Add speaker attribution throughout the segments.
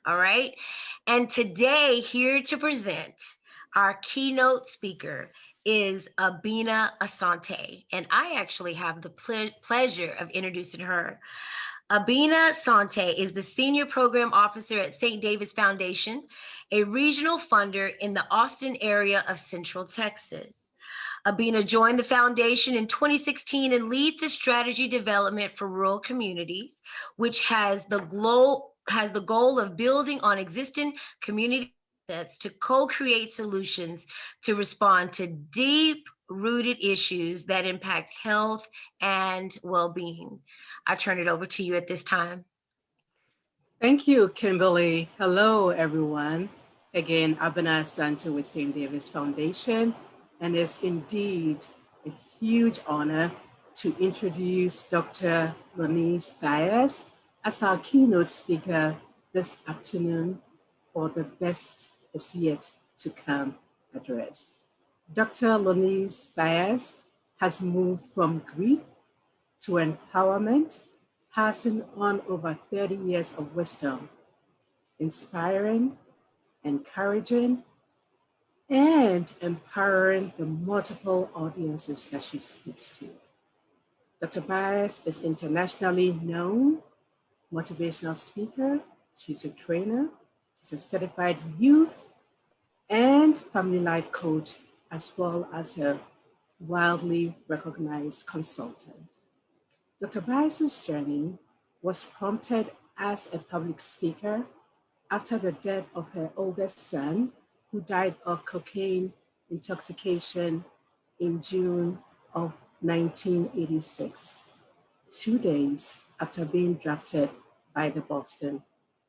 Speaker 1: All right. And today, here to present our keynote speaker is Abina Asante. And I actually have the pleasure of introducing her. Abina Sante is the Senior Program Officer at St. David's Foundation, a regional funder in the Austin area of Central Texas. Abina joined the foundation in 2016 and leads the strategy development for rural communities, which has the goal of building on existing community assets to co-create solutions to respond to deep rooted issues that impact health and well-being. I turn it over to you at this time.
Speaker 2: Thank you, Kimberly. Hello, everyone. Again, Abena Santo with St. David's Foundation, and it's indeed a huge honor to introduce Dr. Lonise Bias as our keynote speaker this afternoon for the Best Is Yet to Come address. Dr. Lonise Bias has moved from grief to empowerment, passing on over 30 years of wisdom, inspiring, encouraging, and empowering the multiple audiences that she speaks to. Dr. Bias is internationally known motivational speaker. She's a trainer. She's a certified youth and family life coach, as well as a widely recognized consultant. Dr. Bias's journey was prompted as a public speaker after the death of her oldest son, who died of cocaine intoxication in June of 1986, 2 days after being drafted by the Boston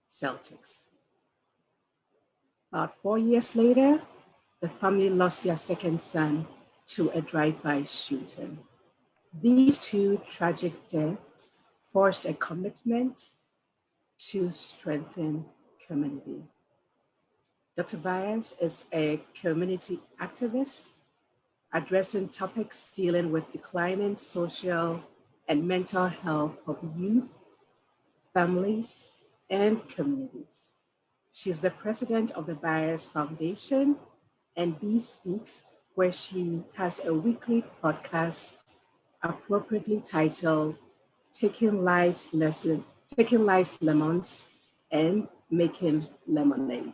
Speaker 2: Celtics. About 4 years later, the family lost their second son to a drive-by shooting. These two tragic deaths forced a commitment to strengthen community. Dr. Bias is a community activist addressing topics dealing with declining social and mental health of youth, families, and communities. She is the president of the Bias Foundation and B Speaks, where she has a weekly podcast appropriately titled Taking Life's Lemons and Making Lemonade.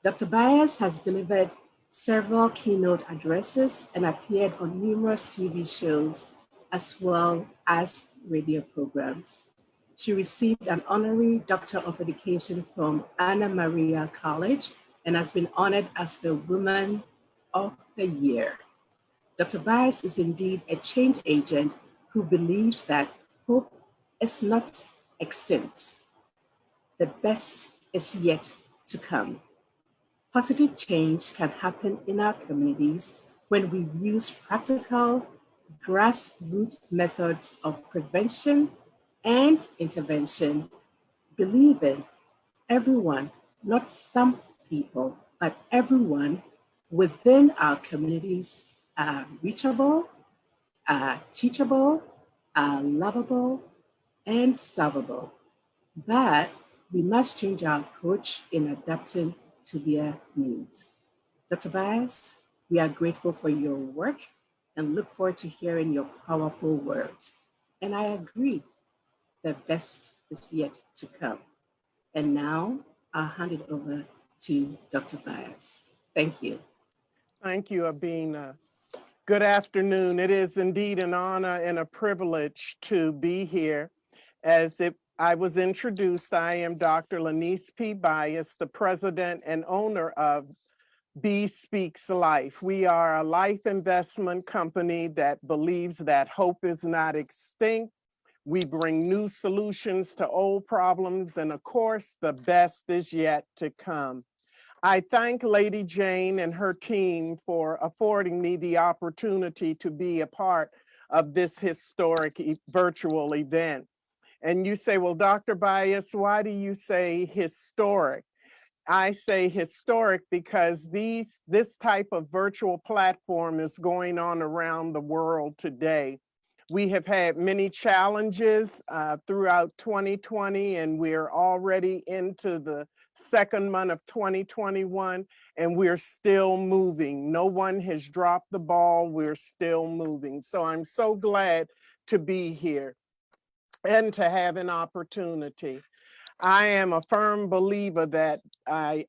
Speaker 2: Dr. Bias has delivered several keynote addresses and appeared on numerous TV shows as well as radio programs. She received an honorary Doctor of Education from Anna Maria College and has been honored as the Woman of the Year. Dr. Bias is indeed a change agent who believes that hope is not extinct. The best is yet to come. Positive change can happen in our communities when we use practical, grassroots methods of prevention and intervention, believing everyone, not some people, but everyone within our communities are reachable, are teachable, are lovable, and savable. But we must change our approach in adapting to their needs. Dr. Bias, we are grateful for your work and look forward to hearing your powerful words. And I agree, the best is yet to come. And now I'll hand it over to Dr. Bias. Thank you.
Speaker 3: Thank you, Abina. Good afternoon. It is indeed an honor and a privilege to be here. As I was introduced, I am Dr. Lonise P. Bias, the president and owner of B Speaks Life. We are a life investment company that believes that hope is not extinct. We bring new solutions to old problems, and of course, the best is yet to come. I thank Lady Jane and her team for affording me the opportunity to be a part of this historic virtual event. And you say, well, Dr. Bias, why do you say historic? I say historic because this type of virtual platform is going on around the world today. We have had many challenges throughout 2020, and we're already into the second month of 2021, and we're still moving. No one has dropped the ball. We're still moving. So I'm so glad to be here and to have an opportunity. I am a firm believer that I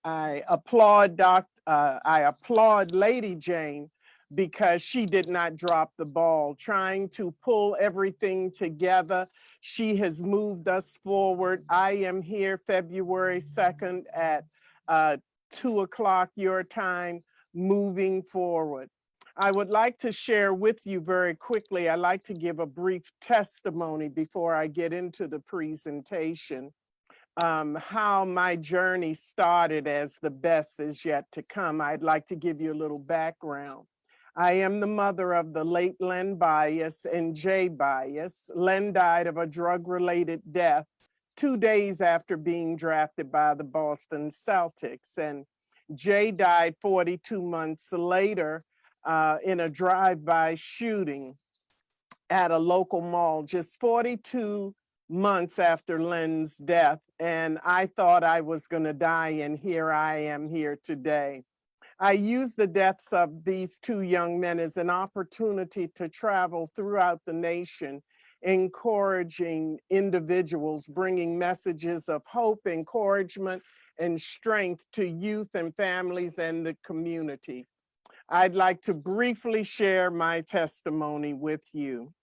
Speaker 3: applaud I applaud Lady Jane because she did not drop the ball, trying to pull everything together. She has moved us forward. I am here February 2nd at 2 o'clock your time, moving forward. I would like to share with you very quickly. I'd like to give a brief testimony before I get into the presentation. How my journey started as the best is yet to come. I'd like to give you a little background. I am the mother of the late Len Bias and Jay Bias. Len died of a drug-related death 2 days after being drafted by the Boston Celtics. And Jay died 42 months later in a drive-by shooting at a local mall, just 42 months after Len's death. And I thought I was going to die, and here I am here today. I use the deaths of these two young men as an opportunity to travel throughout the nation, encouraging individuals, bringing messages of hope, encouragement, and strength to youth and families and the community. I'd like to briefly share my testimony with you.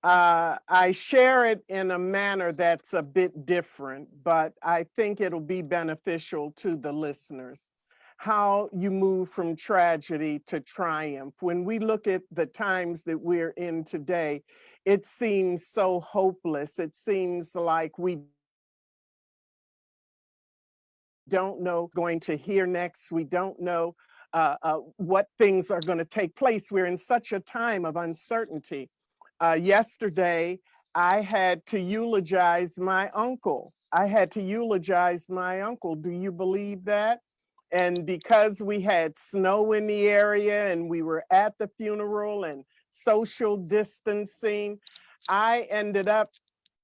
Speaker 3: I share it in a manner that's a bit different, but I think it'll be beneficial to the listeners. How you move from tragedy to triumph. When we look at the times that we're in today, it seems so hopeless. It seems like we don't know going to hear next. We don't know what things are going to take place. We're in such a time of uncertainty. Yesterday, I had to eulogize my uncle. I had to eulogize my uncle. Do you believe that? And because we had snow in the area and we were at the funeral and social distancing, I ended up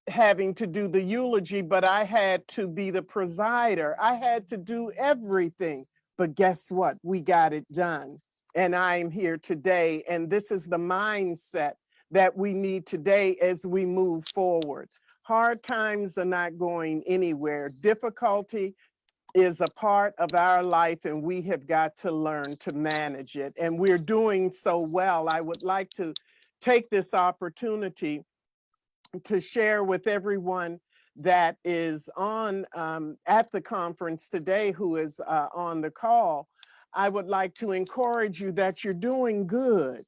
Speaker 3: having to do the eulogy, but I had to be the presider. I had to do everything. But guess what? We got it done. And I'm here today. And this is the mindset that we need today as we move forward. Hard times are not going anywhere. Difficulty is a part of our life, and we have got to learn to manage it. And we're doing so well. I would like to take this opportunity to share with everyone that is on at the conference today, who is on the call. I would like to encourage you that you're doing good.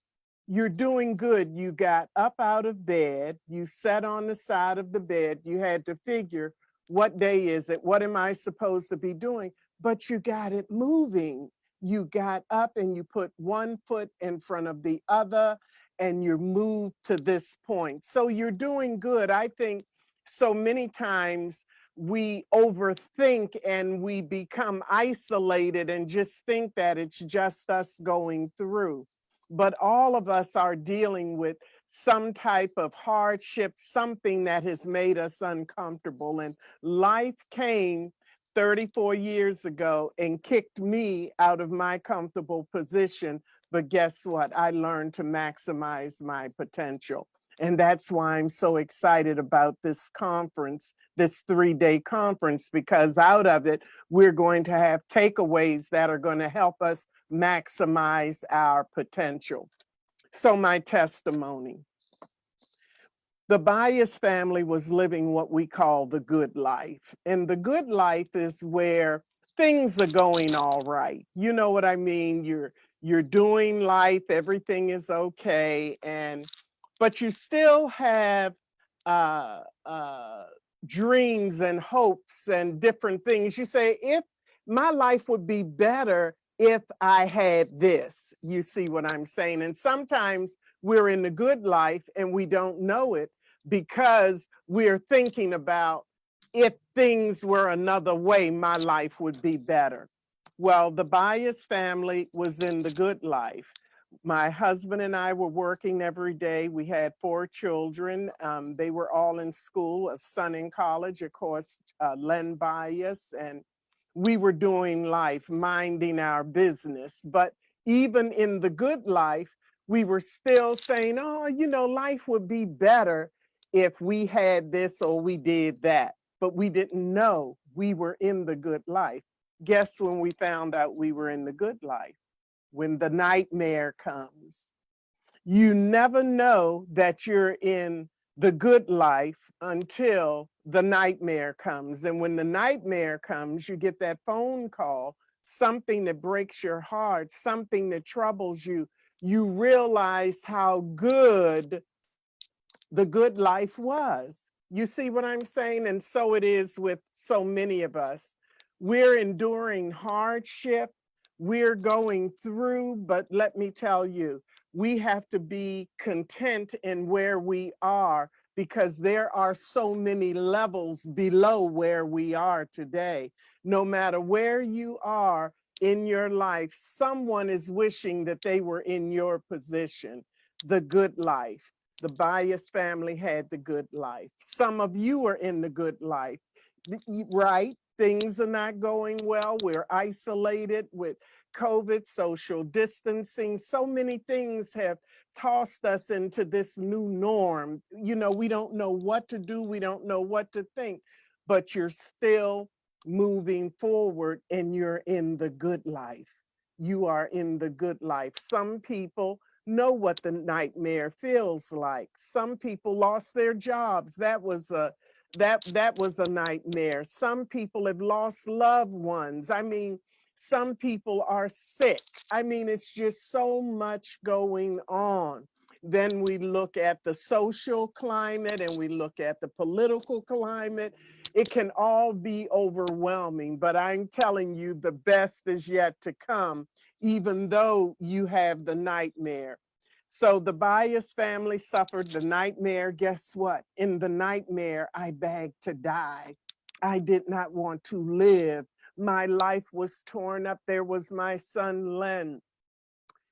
Speaker 3: You're doing good. You got up out of bed, you sat on the side of the bed, you had to figure, what day is it? What am I supposed to be doing? But you got it moving. You got up and you put one foot in front of the other, and you're moved to this point. So you're doing good. I think so many times we overthink and we become isolated and just think that it's just us going through. But all of us are dealing with some type of hardship, something that has made us uncomfortable. And life came 34 years ago and kicked me out of my comfortable position. But guess what? I learned to maximize my potential. And that's why I'm so excited about this conference, this 3-day conference, because out of it, we're going to have takeaways that are going to help us maximize our potential. So my testimony. The Bias family was living what we call the good life. And the good life is where things are going all right. You know what I mean? You're doing life, everything is okay, but you still have dreams and hopes and different things. You say, if my life would be better if I had this, you see what I'm saying? And sometimes we're in the good life and we don't know it because we're thinking about, if things were another way, my life would be better. Well, the Bias family was in the good life. My husband and I were working every day. We had 4 children. They were all in school, a son in college, of course, Len Bias, and we were doing life, minding our business. But even in the good life, we were still saying, oh, you know, life would be better if we had this or we did that. But we didn't know we were in the good life. Guess when we found out we were in the good life? When the nightmare comes. You never know that you're in the good life until the nightmare comes. And when the nightmare comes, you get that phone call, something that breaks your heart, something that troubles you. You realize how good the good life was. You see what I'm saying? And so it is with so many of us. We're enduring hardship, we're going through, but let me tell you, we have to be content in where we are because there are so many levels below where we are today. No matter where you are in your life, someone is wishing that they were in your position, the good life. The Bias family had the good life. Some of you are in the good life, right? Things are not going well. We're isolated with COVID, social distancing. So many things have tossed us into this new norm. You know, we don't know what to do. We don't know what to think, but you're still moving forward and you're in the good life. You are in the good life. Some people know what the nightmare feels like. Some people lost their jobs. That was a nightmare. Some people have lost loved ones. I mean, some people are sick. I mean, it's just so much going on. Then we look at the social climate and we look at the political climate. It can all be overwhelming, but I'm telling you, the best is yet to come, even though you have the nightmare. So the Bias family suffered the nightmare. Guess what? In the nightmare, I begged to die. I did not want to live. My life was torn up. There was my son, Len.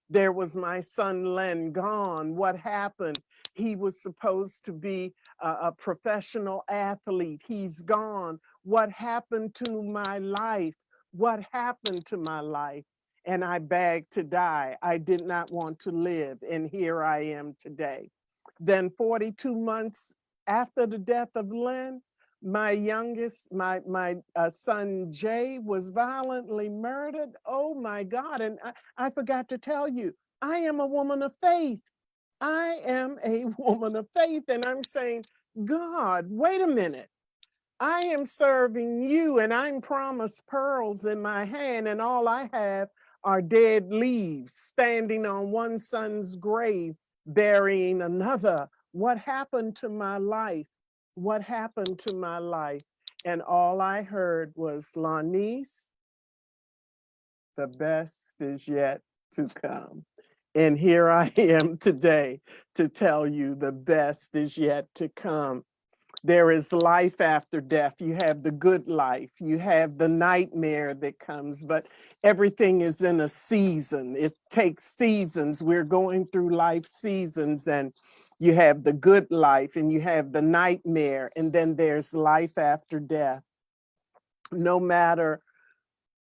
Speaker 3: There was my son, Len, gone. What happened? He was supposed to be a professional athlete. He's gone. What happened to my life? What happened to my life? And I begged to die. I did not want to live. And here I am today. Then 42 months after the death of Len, my youngest, my son Jay was violently murdered. Oh my God. And I forgot to tell you, I am a woman of faith. I am a woman of faith. And I'm saying, God, wait a minute. I am serving you and I'm promised pearls in my hand, and all I have are dead leaves standing on one son's grave, burying another. What happened to my life? What happened to my life? And all I heard was, Lonise, the best is yet to come. And here I am today to tell you the best is yet to come. There is life after death. You have the good life. You have the nightmare that comes, but everything is in a season. It takes seasons. We're going through life seasons, and you have the good life and you have the nightmare, and then there's life after death. No matter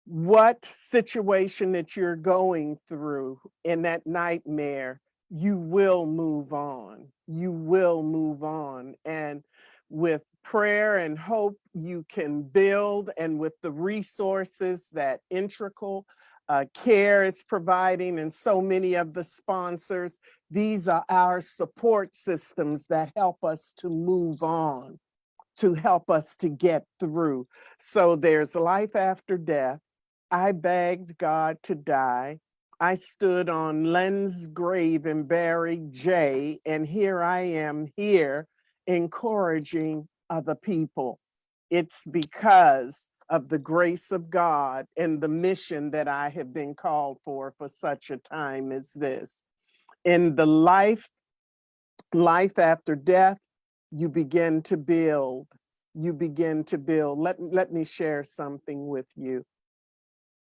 Speaker 3: what situation that you're going through in that nightmare, you will move on. You will move on. And with prayer and hope, you can build, and with the resources that Integral Care is providing and so many of the sponsors, these are our support systems that help us to move on, to help us to get through. So there's life after death. I begged God to die. I stood on Len's grave and buried Jay, and here I am here encouraging other people. It's because of the grace of God and the mission that I have been called for such a time as this. In the life after death, you begin to build. You begin to build. Let me share something with you.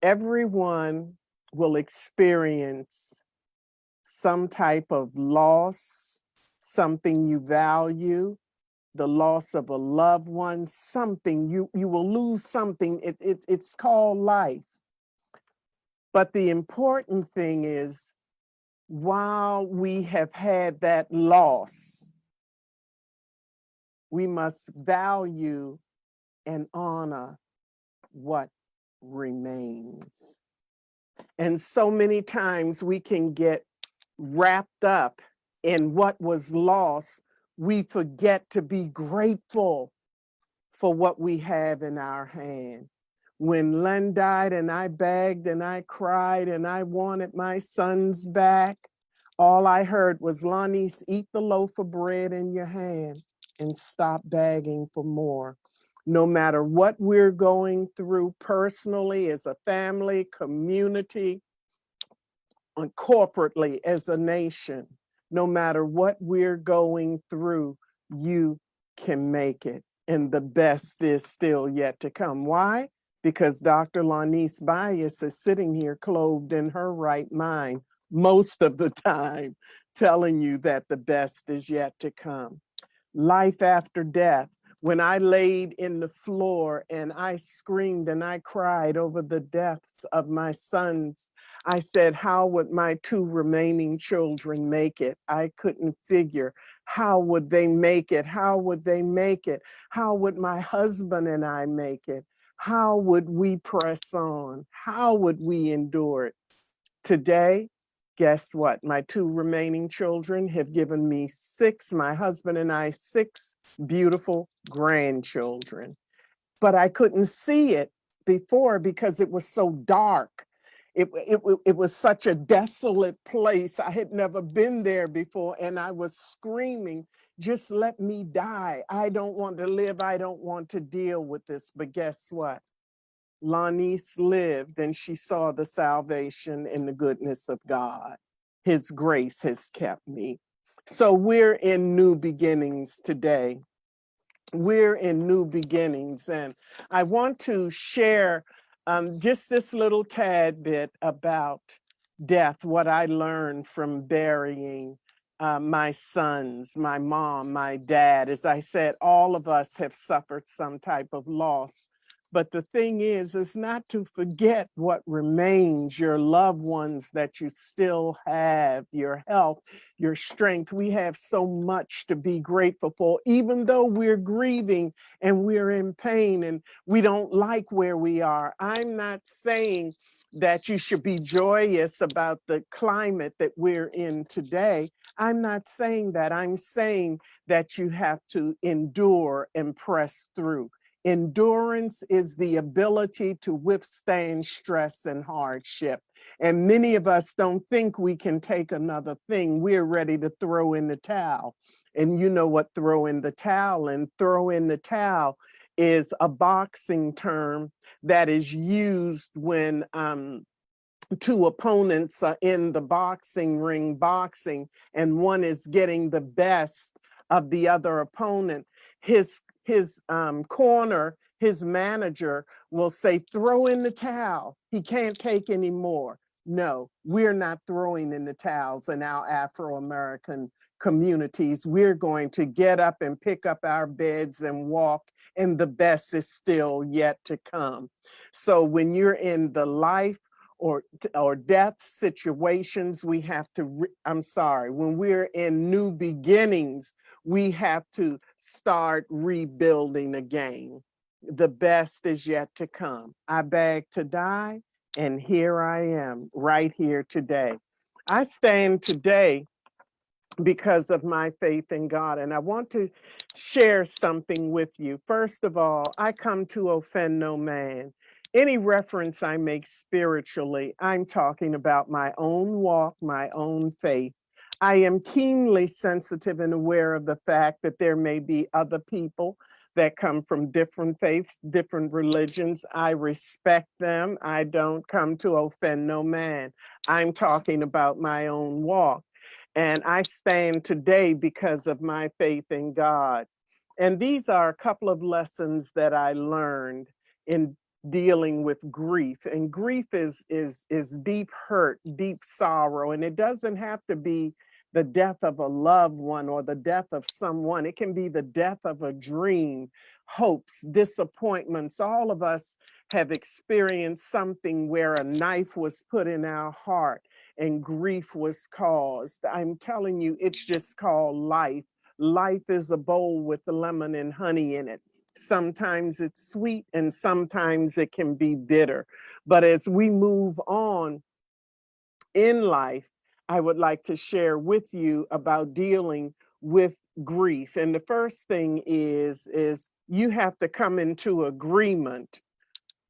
Speaker 3: Everyone will experience some type of loss, something you value, the loss of a loved one, something you will lose something. It's called life. But the important thing is, while we have had that loss, we must value and honor what remains. And so many times we can get wrapped up in what was lost, we forget to be grateful for what we have in our hand. When Len died and I begged and I cried and I wanted my sons back, all I heard was, Lonise, eat the loaf of bread in your hand and stop begging for more. No matter what we're going through personally, as a family, community, and corporately as a nation, no matter what we're going through, you can make it. And the best is still yet to come. Why? Because Dr. Lonise Bias is sitting here clothed in her right mind most of the time, telling you that the best is yet to come. Life after death. When I laid in the floor and I screamed and I cried over the deaths of my sons, I said, how would my two remaining children make it? I couldn't figure. How would they make it? How would they make it? How would my husband and I make it? How would we press on? How would we endure it? Today, guess what? My two remaining children have given me my husband and I, 6 beautiful grandchildren. But I couldn't see it before because it was so dark. It was such a desolate place. I had never been there before, and I was screaming, just let me die. I don't want to live. I don't want to deal with this. But guess what? Lonise lived and she saw the salvation and the goodness of God. His grace has kept me. So we're in new beginnings today. We're in new beginnings. And I want to share just this little tad bit about death, what I learned from burying my sons, my mom, my dad. As I said, all of us have suffered some type of loss. But the thing is not to forget what remains, your loved ones that you still have, your health, your strength. We have so much to be grateful for, even though we're grieving and we're in pain and we don't like where we are. I'm not saying that you should be joyous about the climate that we're in today. I'm not saying that. I'm saying that you have to endure and press through. Endurance is the ability to withstand stress and hardship. And many of us don't think we can take another thing. We're ready to throw in the towel. And you know what throw in the towel and throw in the towel is a boxing term that is used when two opponents are in the boxing ring boxing and one is getting the best of the other opponent. His corner, his manager will say, throw in the towel. He can't take any more. No, we're not throwing in the towels in our Afro-American communities. We're going to get up and pick up our beds and walk, and the best is still yet to come. So when you're in the life or death situations, we have to, when we're in new beginnings, we have to start rebuilding again. The best is yet to come. I begged to die, and here I am, right here today. I stand today because of my faith in God. And I want to share something with you. First of all, I come to offend no man. Any reference I make spiritually, I'm talking about my own walk, my own faith. I am keenly sensitive and aware of the fact that there may be other people that come from different faiths, different religions. I respect them. I don't come to offend no man. I'm talking about my own walk. And I stand today because of my faith in God. And these are a couple of lessons that I learned in dealing with grief. And grief is deep hurt, deep sorrow. And it doesn't have to be the death of a loved one or the death of someone. It can be the death of a dream, hopes, disappointments. All of us have experienced something where a knife was put in our heart and grief was caused. I'm telling you, it's just called life. Life is a bowl with lemon and honey in it. Sometimes it's sweet and sometimes it can be bitter. But as we move on in life, I would like to share with you about dealing with grief. And the first thing is you have to come into agreement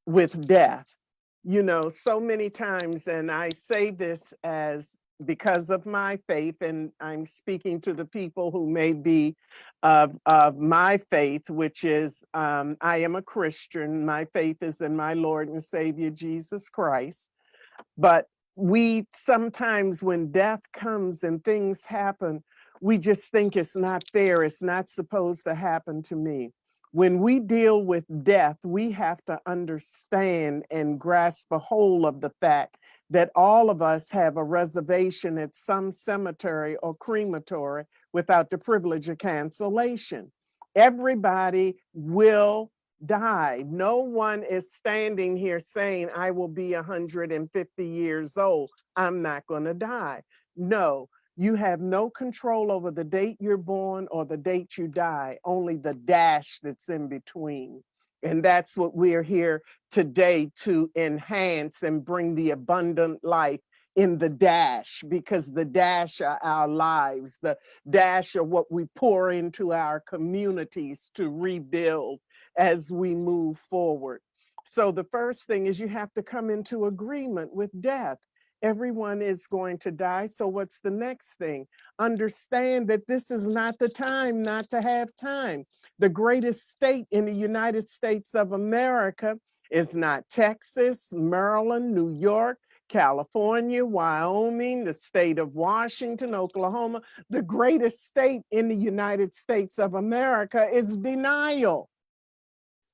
Speaker 3: with death. You know, so many times, and I say this as because of my faith, and I'm speaking to the people who may be of my faith, which is I am a Christian. My faith is in my Lord and Savior Jesus Christ. But we sometimes, when death comes and things happen, we just think it's not fair. It's not supposed to happen to me. When we deal with death, we have to understand and grasp a hold of the fact that all of us have a reservation at some cemetery or crematory without the privilege of cancellation. Everybody will die. No one is standing here saying, I will be 150 years old. I'm not going to die. No, you have no control over the date you're born or the date you die, only the dash that's in between. And that's what we're here today to enhance and bring the abundant life in the dash, because the dash are our lives, the dash are what we pour into our communities to rebuild as we move forward. So the first thing is you have to come into agreement with death. Everyone is going to die. So what's the next thing? Understand that this is not the time not to have time. The greatest state in the United States of America is not Texas, Maryland, New York, California, Wyoming, the state of Washington, Oklahoma. The greatest state in the United States of America is denial.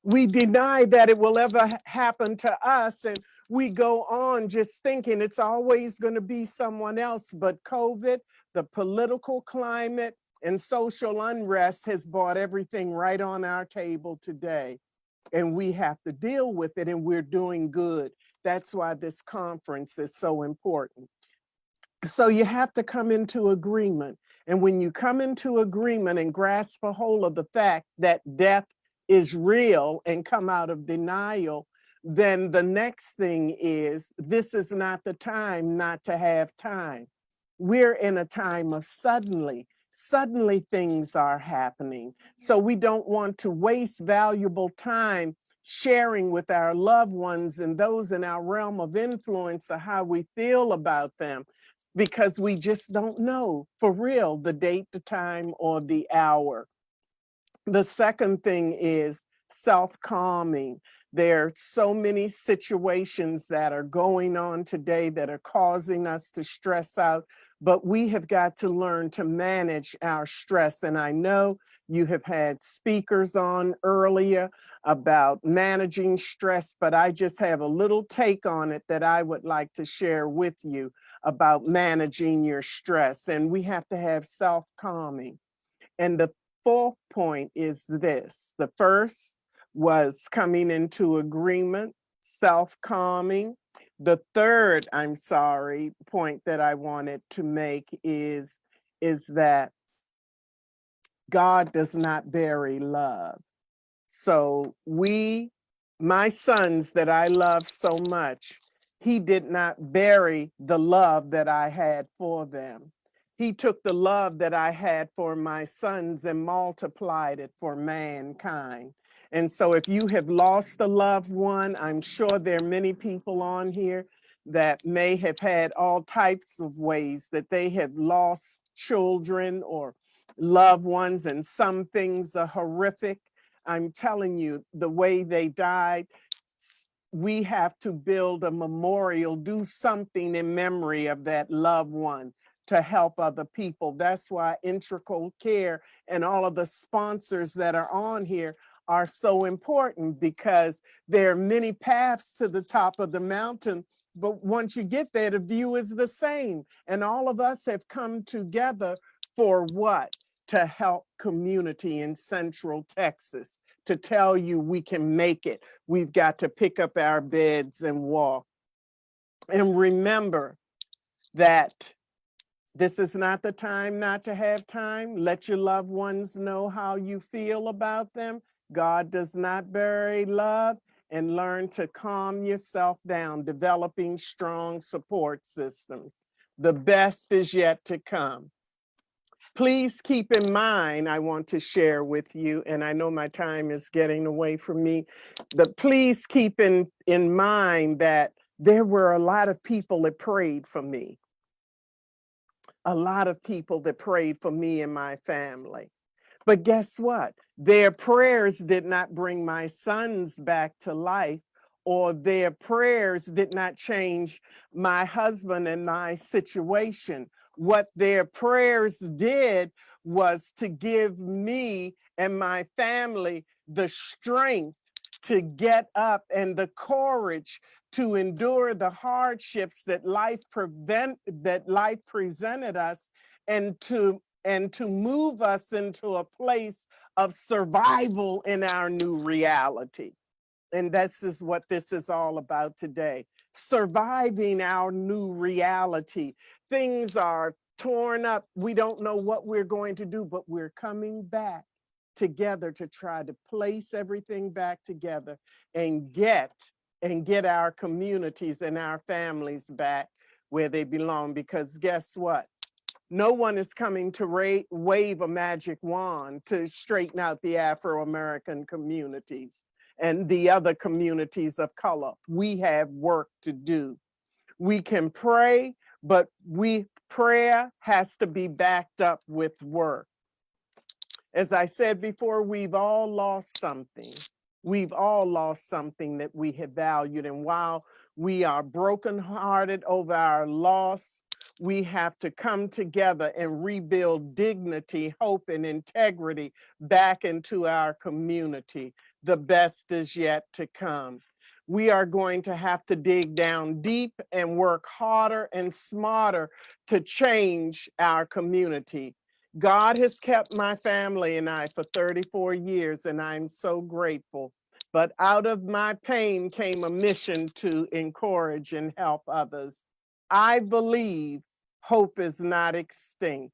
Speaker 3: We deny that it will ever happen to us, and we go on just thinking it's always going to be someone else. But COVID, the political climate, and social unrest has brought everything right on our table today. And we have to deal with it, and we're doing good. That's why this conference is so important. So you have to come into agreement. And when you come into agreement and grasp a hold of the fact that death is real and come out of denial, then the next thing is this is not the time not to have time. We're in a time of suddenly. Suddenly things are happening. So we don't want to waste valuable time sharing with our loved ones and those in our realm of influence of how we feel about them, because we just don't know for real the date, the time, or the hour. The second thing is self-calming. There are so many situations that are going on today that are causing us to stress out, but we have got to learn to manage our stress. And I know you have had speakers on earlier about managing stress, but I just have a little take on it that I would like to share with you about managing your stress. And we have to have self-calming. And the fourth point is this. The first was coming into agreement, self-calming. The third, point that I wanted to make is that God does not bury love. So my sons that I love so much, he did not bury the love that I had for them. He took the love that I had for my sons and multiplied it for mankind. And so if you have lost a loved one, I'm sure there are many people on here that may have had all types of ways that they have lost children or loved ones, and some things are horrific. I'm telling you, the way they died, we have to build a memorial, do something in memory of that loved one to help other people. That's why Integral Care and all of the sponsors that are on here are so important, because there are many paths to the top of the mountain, but once you get there, the view is the same. And all of us have come together for what? To help community in Central Texas, to tell you we can make it. We've got to pick up our beds and walk. And remember that this is not the time not to have time. Let your loved ones know how you feel about them. God does not bury love. And learn to calm yourself down, developing strong support systems. The best is yet to come. Please keep in mind, I want to share with you, and I know my time is getting away from me, but please keep in mind that there were a lot of people that prayed for me. A lot of people that prayed for me and my family. But guess what? Their prayers did not bring my sons back to life, or their prayers did not change my husband and my situation. What their prayers did was to give me and my family the strength to get up and the courage to endure the hardships that life presented us, and to move us into a place of survival in our new reality. And this is what this is all about today. Surviving our new reality. Things are torn up. We don't know what we're going to do, but we're coming back together to try to place everything back together and get our communities and our families back where they belong. Because guess what? No one is coming to wave a magic wand to straighten out the Afro-American communities and the other communities of color. We have work to do. We can pray, but prayer has to be backed up with work. As I said before, we've all lost something. We've all lost something that we have valued. And while we are brokenhearted over our loss, we have to come together and rebuild dignity, hope, and integrity back into our community. The best is yet to come. We are going to have to dig down deep and work harder and smarter to change our community. God has kept my family and I for 34 years, and I'm so grateful. But out of my pain came a mission to encourage and help others. I believe hope is not extinct.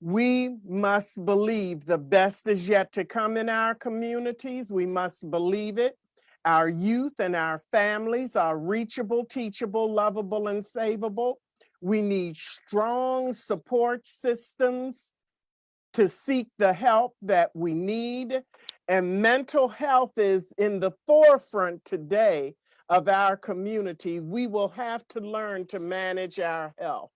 Speaker 3: We must believe the best is yet to come in our communities. We must believe it. Our youth and our families are reachable, teachable, lovable, and savable. We need strong support systems to seek the help that we need. And mental health is in the forefront today of our community. We will have to learn to manage our health.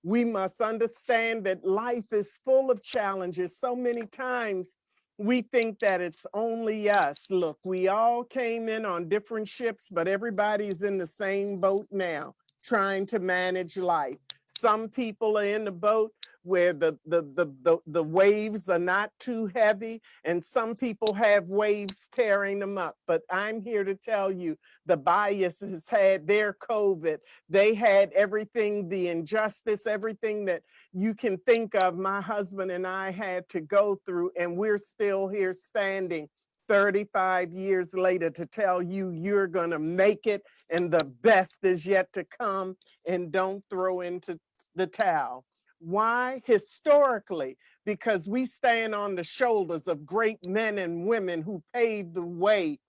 Speaker 3: We must understand that life is full of challenges. So many times we think that it's only us. Look, we all came in on different ships, but everybody's in the same boat now, trying to manage life. Some people are in the boat where the waves are not too heavy, and some people have waves tearing them up. But I'm here to tell you, the Biases had their COVID. They had everything, the injustice, everything that you can think of. My husband and I had to go through, and we're still here standing 35 years later to tell you you're going to make it, and the best is yet to come, and don't throw into the towel. Why? Historically, because we stand on the shoulders of great men and women who paved the way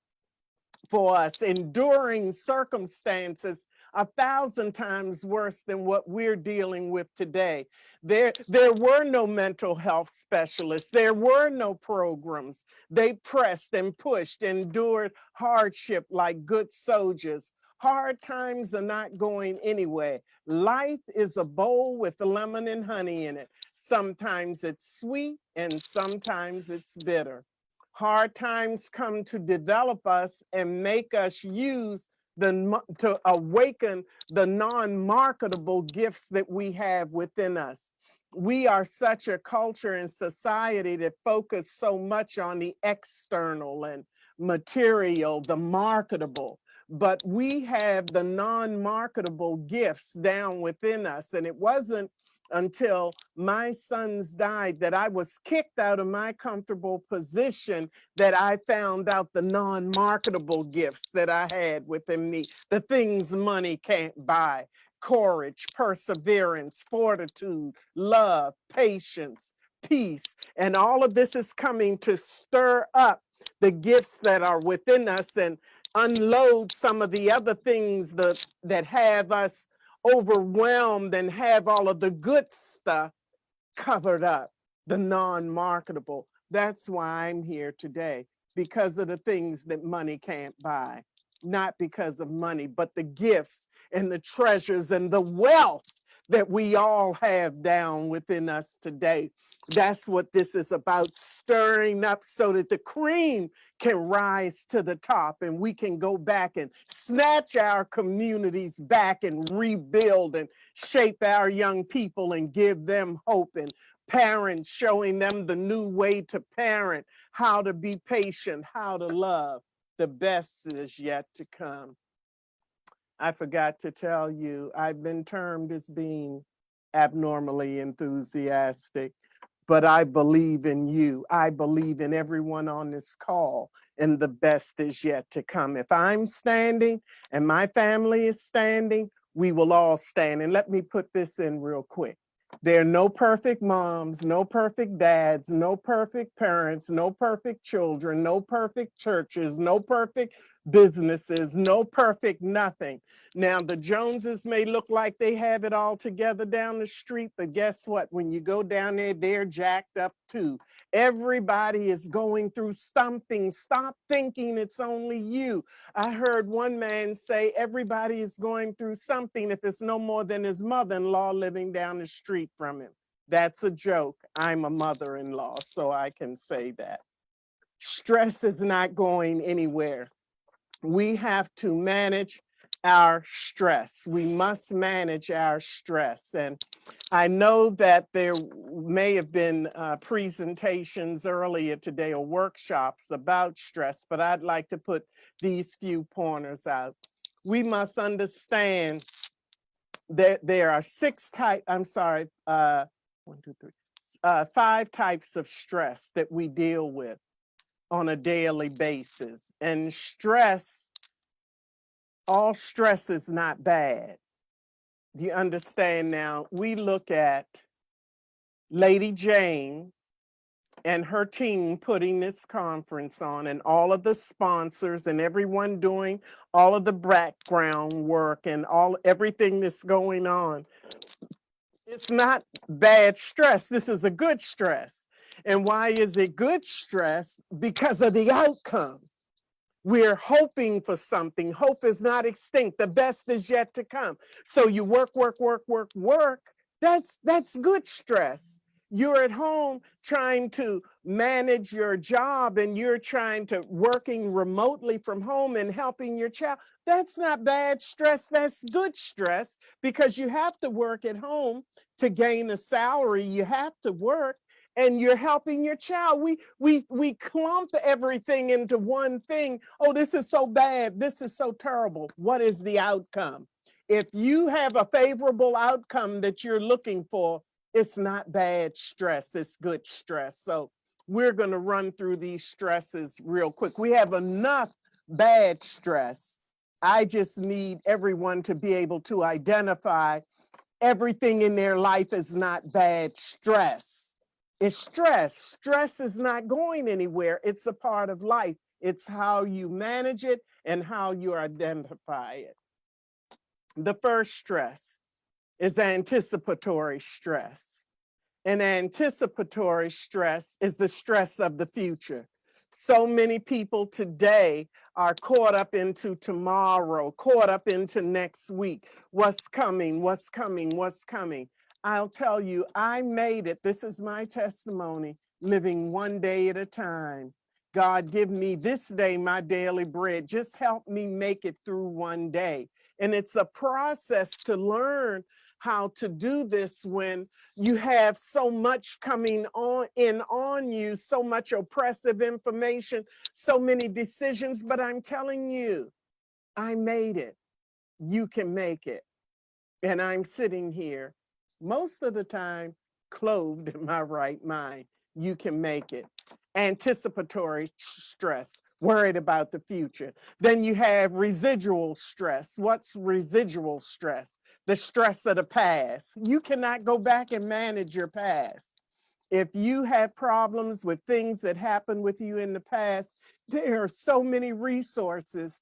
Speaker 3: for us, enduring circumstances 1,000 times worse than what we're dealing with today. There were no mental health specialists. There were no programs. They pressed and pushed, endured hardship like good soldiers. Hard times are not going anywhere. Life is a bowl with lemon and honey in it. Sometimes it's sweet and sometimes it's bitter. Hard times come to develop us and make us use to awaken the non-marketable gifts that we have within us. We are such a culture and society that focus so much on the external and material, the marketable, but we have the non-marketable gifts down within us. And it wasn't until my sons died that I was kicked out of my comfortable position that I found out the non-marketable gifts that I had within me, the things money can't buy: courage, perseverance, fortitude, love, patience, peace. And all of this is coming to stir up the gifts that are within us and unload some of the other things that have us overwhelmed and have all of the good stuff covered up, the non-marketable. That's why I'm here today, because of the things that money can't buy. Not because of money, but the gifts and the treasures and the wealth that we all have down within us today. That's what this is about, stirring up so that the cream can rise to the top and we can go back and snatch our communities back and rebuild and shape our young people and give them hope, and parents showing them the new way to parent, how to be patient, how to love. The best is yet to come. I forgot to tell you, I've been termed as being abnormally enthusiastic, but I believe in you. I believe in everyone on this call, and the best is yet to come. If I'm standing and my family is standing, we will all stand. And let me put this in real quick. There are no perfect moms, no perfect dads, no perfect parents, no perfect children, no perfect churches, no perfect businesses, no perfect nothing. Now, the Joneses may look like they have it all together down the street, but guess what? When you go down there, they're jacked up too. Everybody is going through something. Stop thinking it's only you. I heard one man say everybody is going through something if it's no more than his mother-in-law living down the street from him. That's a joke. I'm a mother-in-law, so I can say that. Stress is not going anywhere. We have to manage our stress. We must manage our stress. And I know that there may have been presentations earlier today or workshops about stress, but I'd like to put these few pointers out. We must understand that there are five types of stress that we deal with on a daily basis. And all stress is not bad. Do you understand now? We look at Lady Jane and her team putting this conference on, and all of the sponsors and everyone doing all of the background work and everything that's going on. It's not bad stress. This is a good stress. And why is it good stress? Because of the outcome. We're hoping for something. Hope is not extinct. The best is yet to come. So you work. That's good stress. You're at home trying to manage your job and you're trying to working remotely from home and helping your child. That's not bad stress. That's good stress, because you have to work at home to gain a salary. You have to work. And you're helping your child. We clump everything into one thing. Oh, this is so bad. This is so terrible. What is the outcome? If you have a favorable outcome that you're looking for, it's not bad stress. It's good stress. So we're going to run through these stresses real quick. We have enough bad stress. I just need everyone to be able to identify everything in their life is not bad stress. It's stress. Stress is not going anywhere. It's a part of life. It's how you manage it and how you identify it. The first stress is anticipatory stress. And anticipatory stress is the stress of the future. So many people today are caught up into tomorrow, caught up into next week. What's coming? What's coming? What's coming? I'll tell you, I made it. This is my testimony, living one day at a time. God, give me this day my daily bread. Just help me make it through one day. And it's a process to learn how to do this when you have so much coming on you, so much oppressive information, so many decisions. But I'm telling you, I made it. You can make it. And I'm sitting here most of the time clothed in my right mind. You can make it. Anticipatory stress, worried about the future. Then you have residual stress. What's residual stress? The stress of the past. You cannot go back and manage your past. If you have problems with things that happened with you in the past, there are so many resources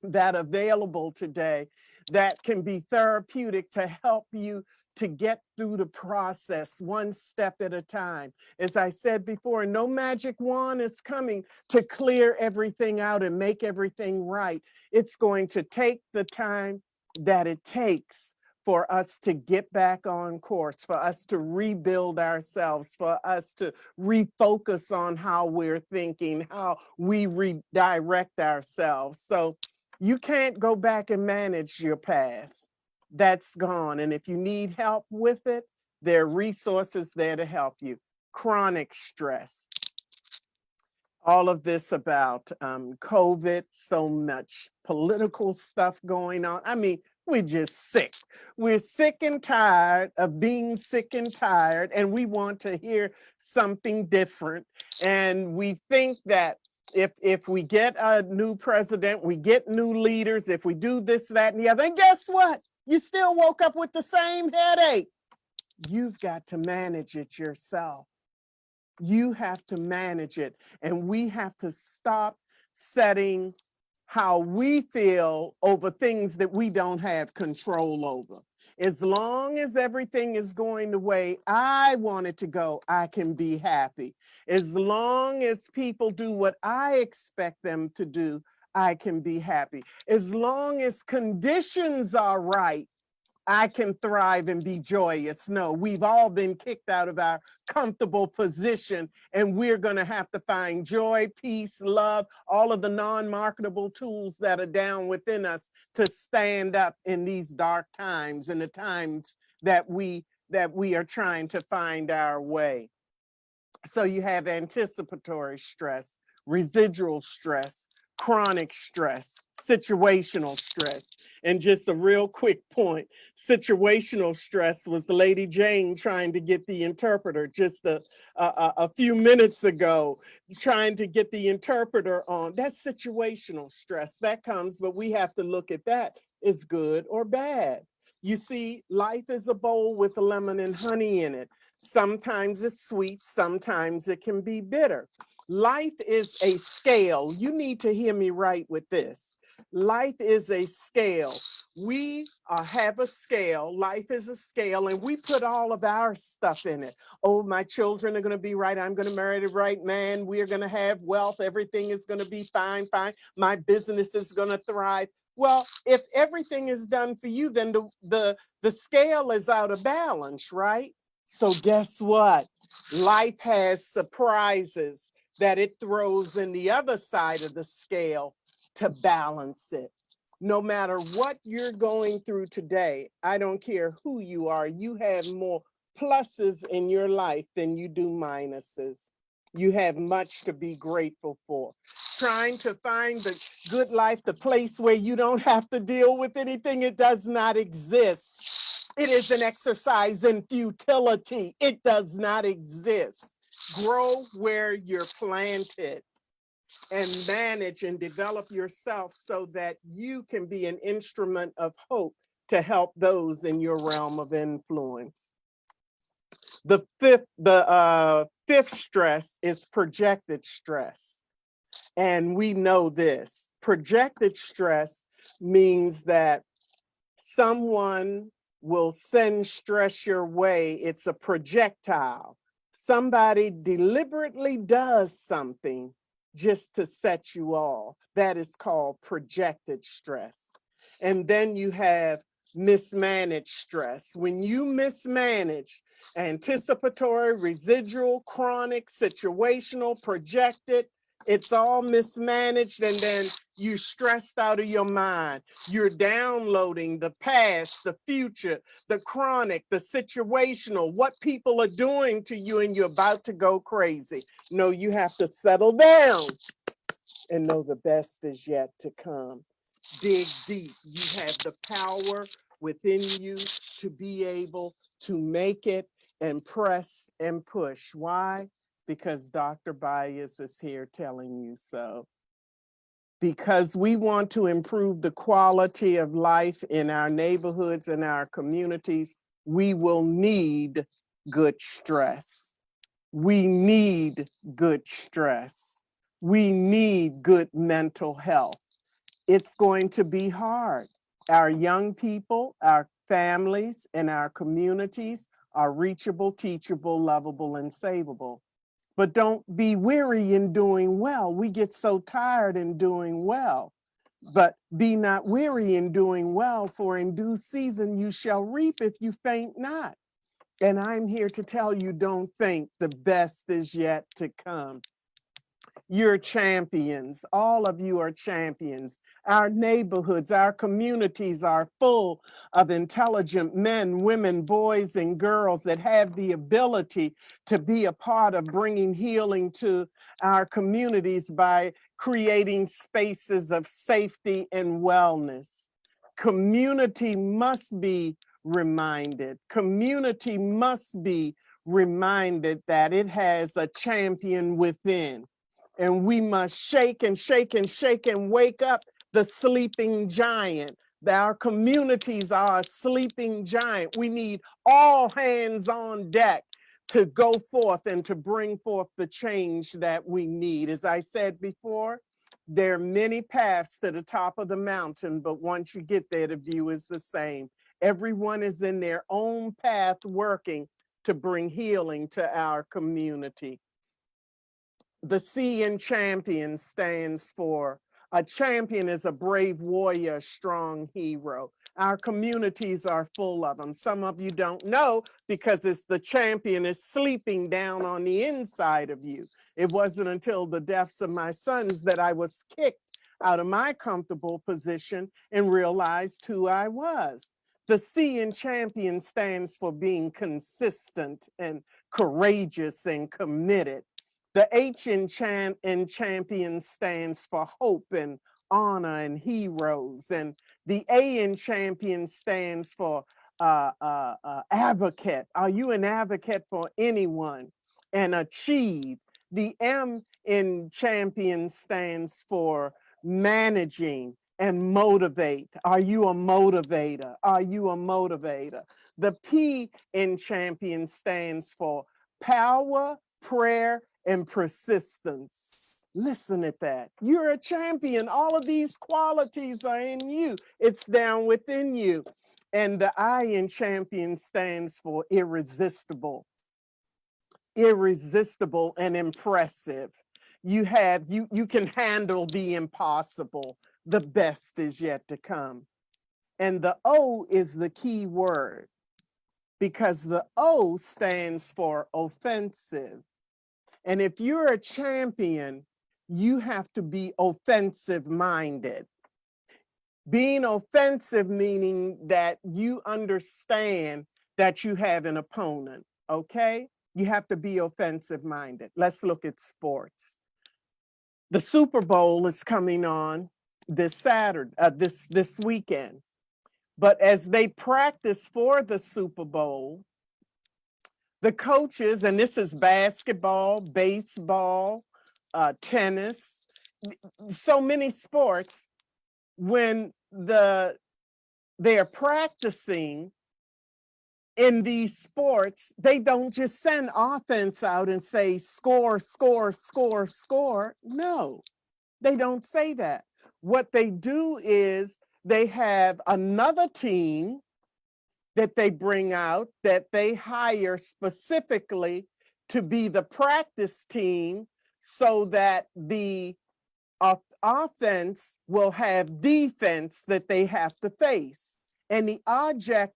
Speaker 3: that are available today that can be therapeutic to help you to get through the process one step at a time. As I said before, no magic wand is coming to clear everything out and make everything right. It's going to take the time that it takes for us to get back on course, for us to rebuild ourselves, for us to refocus on how we're thinking, how we redirect ourselves. So you can't go back and manage your past. That's gone. And if you need help with it, there are resources there to help you. Chronic stress. All of this about COVID, so much political stuff going on. I mean, we're just sick. We're sick and tired of being sick and tired, and we want to hear something different. And we think that if we get a new president, we get new leaders, if we do this, that, and the other, and guess what? You still woke up with the same headache. You've got to manage it yourself. You have to manage it. And we have to stop setting how we feel over things that we don't have control over. As long as everything is going the way I want it to go, I can be happy. As long as people do what I expect them to do, I can be happy. As long as conditions are right, I can thrive and be joyous. No, we've all been kicked out of our comfortable position, and we're going to have to find joy, peace, love, all of the non-marketable tools that are down within us to stand up in these dark times and the times that we are trying to find our way. So you have anticipatory stress, residual stress, chronic stress, situational stress. And just a real quick point, situational stress was Lady Jane trying to get the interpreter just a few minutes ago, trying to get the interpreter on. That's situational stress. That comes, but we have to look at that as good or bad. You see, life is a bowl with lemon and honey in it. Sometimes it's sweet, sometimes it can be bitter. Life is a scale. You need to hear me right with this. Life is a scale. We have a scale. Life is a scale, and we put all of our stuff in it. Oh, my children are going to be right. I'm going to marry the right man. We're going to have wealth. Everything is going to be fine, fine. My business is going to thrive. Well, if everything is done for you, then the scale is out of balance, right? So guess what? Life has surprises that it throws in the other side of the scale to balance it. No matter what you're going through today, I don't care who you are, you have more pluses in your life than you do minuses. You have much to be grateful for. Trying to find the good life, the place where you don't have to deal with anything, it does not exist. It is an exercise in futility. It does not exist. Grow where you're planted and manage and develop yourself so that you can be an instrument of hope to help those in your realm of influence. The fifth stress is projected stress. And we know this. Projected stress means that someone will send stress your way. It's a projectile. Somebody deliberately does something just to set you off. That is called projected stress. And then you have mismanaged stress. When you mismanage anticipatory, residual, chronic, situational, projected, It's all mismanaged, and then you're stressed out of your mind. You're downloading the past, the future, the chronic, the situational, what people are doing to you, and you're about to go crazy. No, you have to settle down and know the best is yet to come. Dig deep. You have the power within you to be able to make it and press and push. Why? Because Dr. Bias is here telling you so. Because we want to improve the quality of life in our neighborhoods and our communities, we will need good stress. We need good stress. We need good mental health. It's going to be hard. Our young people, our families, and our communities are reachable, teachable, lovable, and savable. But don't be weary in doing well. We get so tired in doing well. But be not weary in doing well, for in due season you shall reap if you faint not. And I'm here to tell you, don't think, the best is yet to come. You're champions. All of you are champions. Our neighborhoods, our communities are full of intelligent men, women, boys, and girls that have the ability to be a part of bringing healing to our communities by creating spaces of safety and wellness. Community must be reminded. Community must be reminded that it has a champion within. And we must shake and shake and shake and wake up the sleeping giant. Our communities are a sleeping giant. We need all hands on deck to go forth and to bring forth the change that we need. As I said before, there are many paths to the top of the mountain, but once you get there, the view is the same. Everyone is in their own path working to bring healing to our community. The C in champion stands for, a champion is a brave warrior, strong hero. Our communities are full of them. Some of you don't know because it's the champion is sleeping down on the inside of you. It wasn't until the deaths of my sons that I was kicked out of my comfortable position and realized who I was. The C in champion stands for being consistent and courageous and committed. The H in champion stands for hope and honor and heroes. And the A in champion stands for advocate. Are you an advocate for anyone? And achieve. The M in champion stands for managing and motivate. Are you a motivator? Are you a motivator? The P in champion stands for power, prayer, and persistence. Listen at that. You're a champion. All of these qualities are in you. It's down within you. And the I in champion stands for irresistible. Irresistible and impressive. You can handle the impossible. The best is yet to come. And the O is the key word because the O stands for offensive. And if you're a champion, you have to be offensive minded. Being offensive meaning that you understand that you have an opponent, okay? You have to be offensive minded. Let's look at sports. The Super Bowl is coming on this Saturday, this weekend. But as they practice for the Super Bowl, the coaches, and this is basketball, baseball, tennis, so many sports, when they're practicing in these sports, they don't just send offense out and say, score, score, score, score. No, they don't say that. What they do is they have another team that they bring out that they hire specifically to be the practice team so that the offense will have defense that they have to face. And the object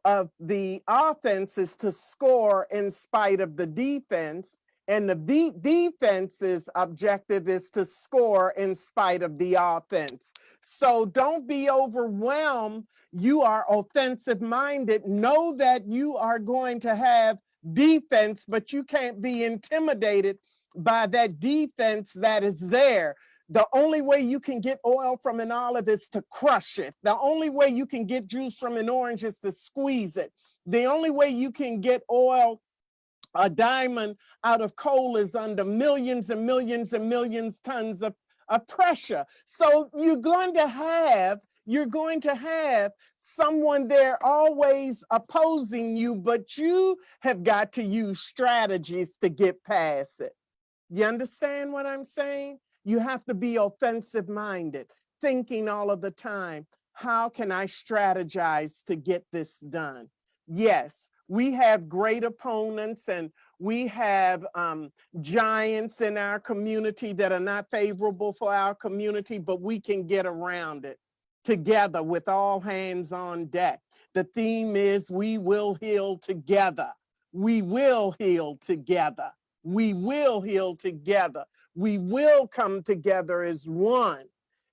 Speaker 3: of the offense is to score in spite of the defense. And the defense's objective is to score in spite of the offense. So don't be overwhelmed. You are offensive minded. Know that you are going to have defense, but you can't be intimidated by that defense that is there. The only way you can get oil from an olive is to crush it. The only way you can get juice from an orange is to squeeze it. The only way you can get oil, a diamond out of coal, is under millions and millions and millions tons of pressure. So you're going to have someone there always opposing you, but you have got to use strategies to get past it. You understand what I'm saying? You have to be offensive minded, thinking all of the time, how can I strategize to get this done? Yes, we have great opponents and we have giants in our community that are not favorable for our community, but we can get around it together with all hands on deck. The theme is we will heal together. We will heal together. We will heal together. We will come together as one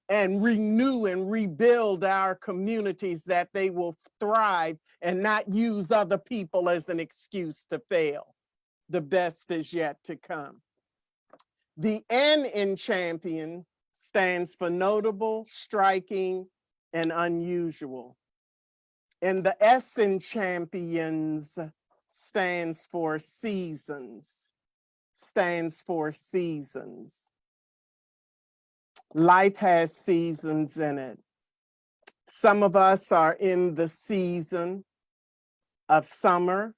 Speaker 3: and renew and rebuild our communities that they will thrive and not use other people as an excuse to fail. The best is yet to come. The N in champion stands for notable, striking, and unusual. And the S in champions stands for seasons. Life has seasons in it. Some of us are in the season of summer,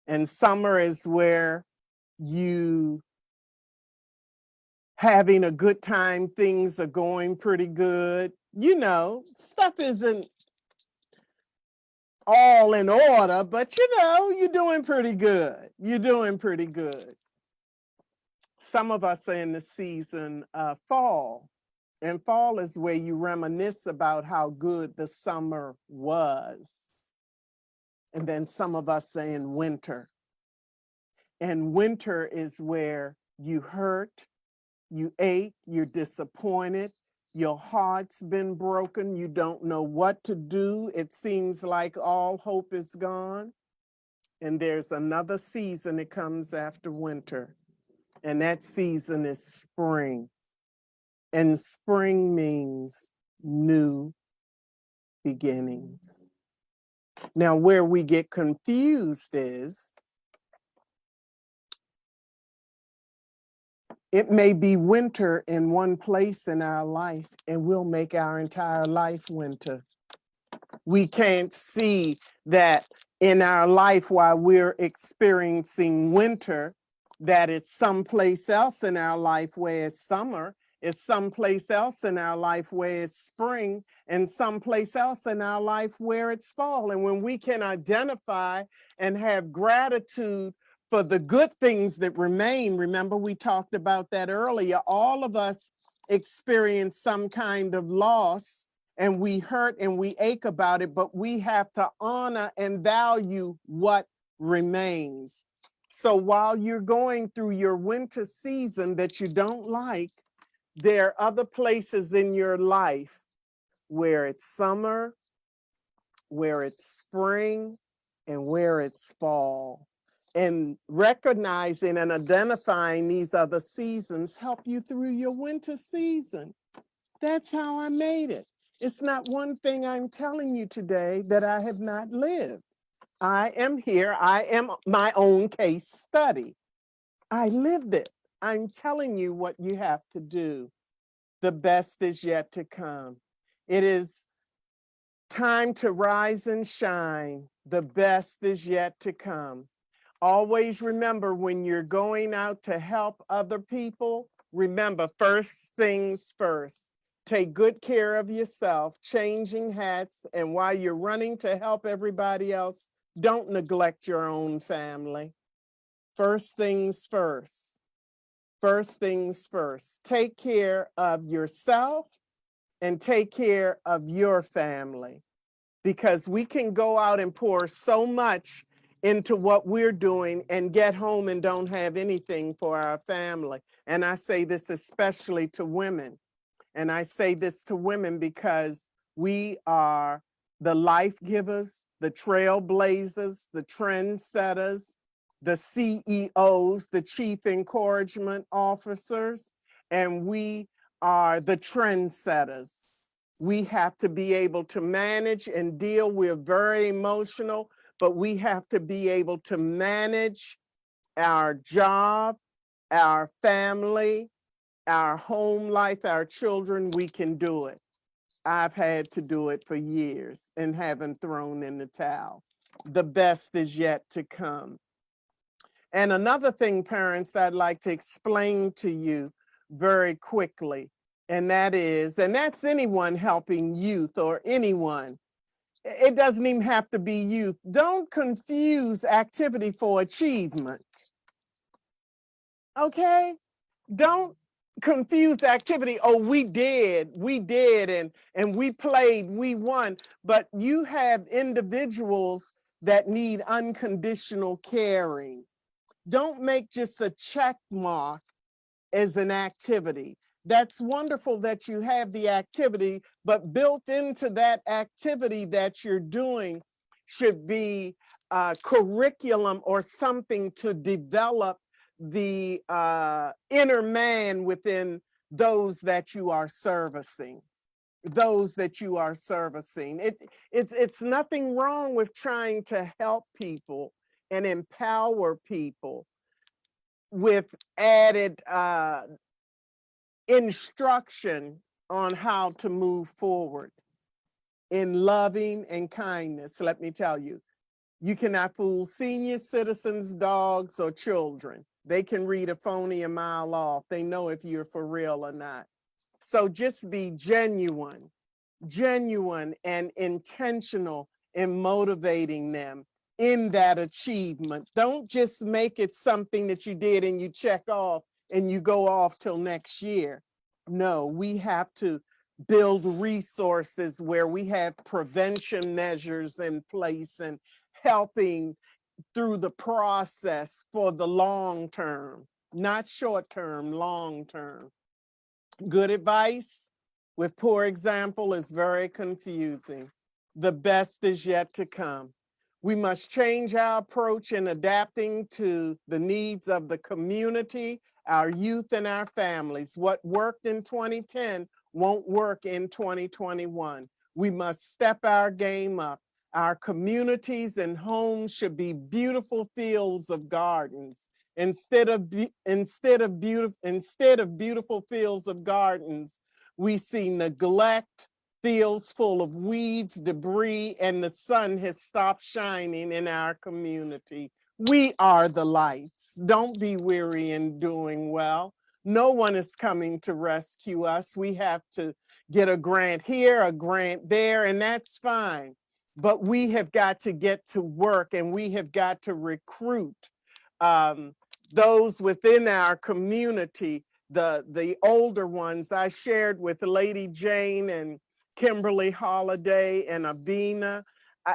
Speaker 3: and summer is where you having a good time, things are going pretty good. You know, stuff isn't all in order, but you know, you're doing pretty good. You're doing pretty good. Some of us are in the season of fall, and fall is where you reminisce about how good the summer was. And then some of us are in winter. And winter is where you hurt, you ache, you're disappointed, your heart's been broken, you don't know what to do. It seems like all hope is gone. And there's another season that comes after winter, and that season is spring. And spring means new beginnings. Now, where we get confused is it may be winter in one place in our life, and we'll make our entire life winter. We can't see that in our life while we're experiencing winter, that it's someplace else in our life where it's summer, it's someplace else in our life where it's spring, and someplace else in our life where it's fall. And when we can identify and have gratitude for the good things that remain, remember we talked about that earlier, all of us experience some kind of loss, and we hurt and we ache about it, but we have to honor and value what remains. So while you're going through your winter season that you don't like, there are other places in your life where it's summer, where it's spring, and where it's fall. And recognizing and identifying these other seasons help you through your winter season. That's how I made it. It's not one thing I'm telling you today that I have not lived. I am here. I am my own case study. I lived it. I'm telling you what you have to do. The best is yet to come. It is time to rise and shine. The best is yet to come. Always remember, when you're going out to help other people, remember, first things first. Take good care of yourself, changing hats, and while you're running to help everybody else, don't neglect your own family. First things first. First things first. Take care of yourself and take care of your family, because we can go out and pour so much into what we're doing and get home and don't have anything for our family. And I say this especially to women. And I say this to women because we are the life givers, the trailblazers, the trendsetters, the CEOs, the chief encouragement officers, and we are the trendsetters. We have to be able to manage and deal. We're very emotional, but we have to be able to manage our job, our family, our home life, our children. We can do it. I've had to do it for years and haven't thrown in the towel. The best is yet to come. And another thing, parents, I'd like to explain to you very quickly, and that's anyone helping youth or anyone. It doesn't even have to be youth. Don't confuse activity for achievement. Okay? Don't confuse activity. Oh, we did, and we played, we won. But you have individuals that need unconditional caring. Don't make just a check mark as an activity. That's wonderful that you have the activity, but built into that activity that you're doing should be curriculum or something to develop the inner man within those that you are servicing. Those that you are servicing. It's nothing wrong with trying to help people and empower people with added instruction on how to move forward in loving and kindness. Let me tell you, you cannot fool senior citizens, dogs, or children. They can read a phony a mile off. They know if you're for real or not. So just be genuine and intentional in motivating them in that achievement. Don't just make it something that you did and you check off and you go off till next year. No, we have to build resources where we have prevention measures in place and helping through the process for the long term, not short term, long term. Good advice with poor example is very confusing. The best is yet to come. We must change our approach in adapting to the needs of the community, our youth, and our families. What worked in 2010 won't work in 2021. We must step our game up. Our communities and homes should be beautiful fields of gardens. Instead of beautiful fields of gardens, we see neglect, fields full of weeds, debris, and the sun has stopped shining in our community. We are the lights. Don't be weary in doing well. No one is coming to rescue us. We have to get a grant here, a grant there, and that's fine. But we have got to get to work and we have got to recruit those within our community, the older ones. I shared with Lady Jane and Kimberly Holiday and Abina.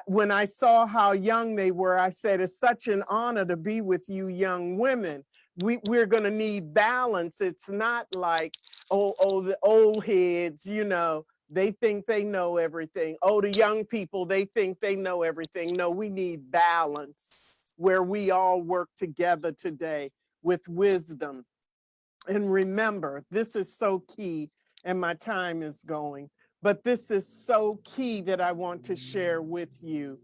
Speaker 3: When I saw how young they were, I said, it's such an honor to be with you young women. We're going to need balance. It's not like, oh, the old heads, they think they know everything. Oh, the young people, they think they know everything. No, we need balance where we all work together today with wisdom. And remember, this is so key, and my time is going, but this is so key that I want to share with you.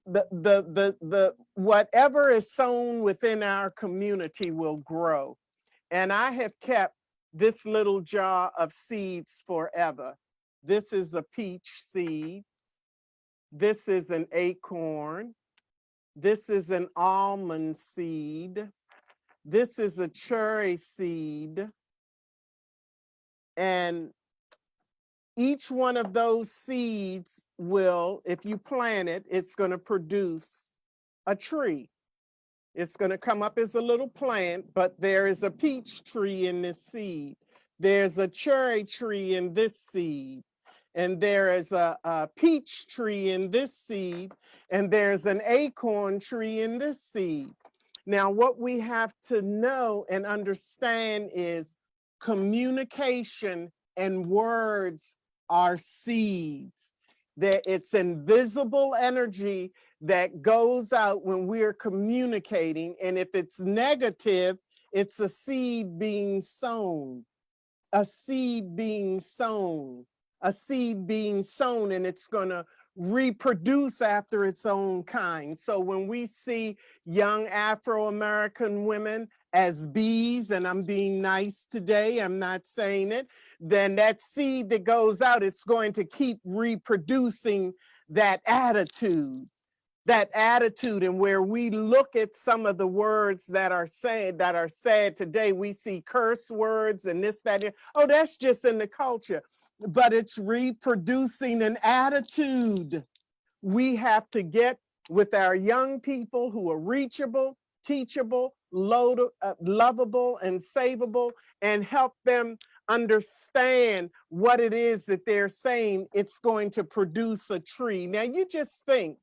Speaker 3: The whatever is sown within our community will grow. And I have kept this little jar of seeds forever. This is a peach seed. This is an acorn. This is an almond seed. This is a cherry seed. And each one of those seeds will, if you plant it, it's going to produce a tree. It's going to come up as a little plant, but there is a peach tree in this seed. There's a cherry tree in this seed. and there is a peach tree in this seed, and there's an acorn tree in this seed. Now, what we have to know and understand is communication and words are seeds. That it's invisible energy that goes out when we're communicating. And if it's negative, it's a seed being sown, a seed being sown, a seed being sown, and it's going to reproduce after its own kind. So when we see young Afro-American women as bees, and I'm being nice today, I'm not saying it, then that seed that goes out, it's going to keep reproducing that attitude. And where we look at some of the words that are said today, we see curse words and this, that, and, oh, that's just in the culture, but it's reproducing an attitude. We have to get with our young people who are reachable, teachable, lovable, and savable, and help them understand what it is that they're saying. It's going to produce a tree. Now, you just think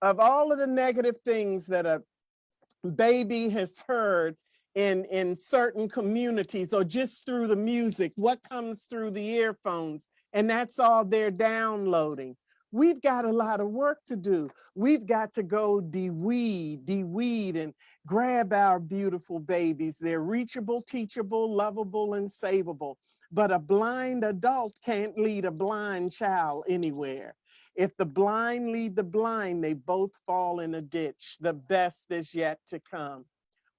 Speaker 3: of all of the negative things that a baby has heard in certain communities, or just through the music, what comes through the earphones, and that's all they're downloading. We've got a lot of work to do. We've got to go de-weed, and grab our beautiful babies. They're reachable, teachable, lovable, and savable. But a blind adult can't lead a blind child anywhere. If the blind lead the blind, they both fall in a ditch. The best is yet to come.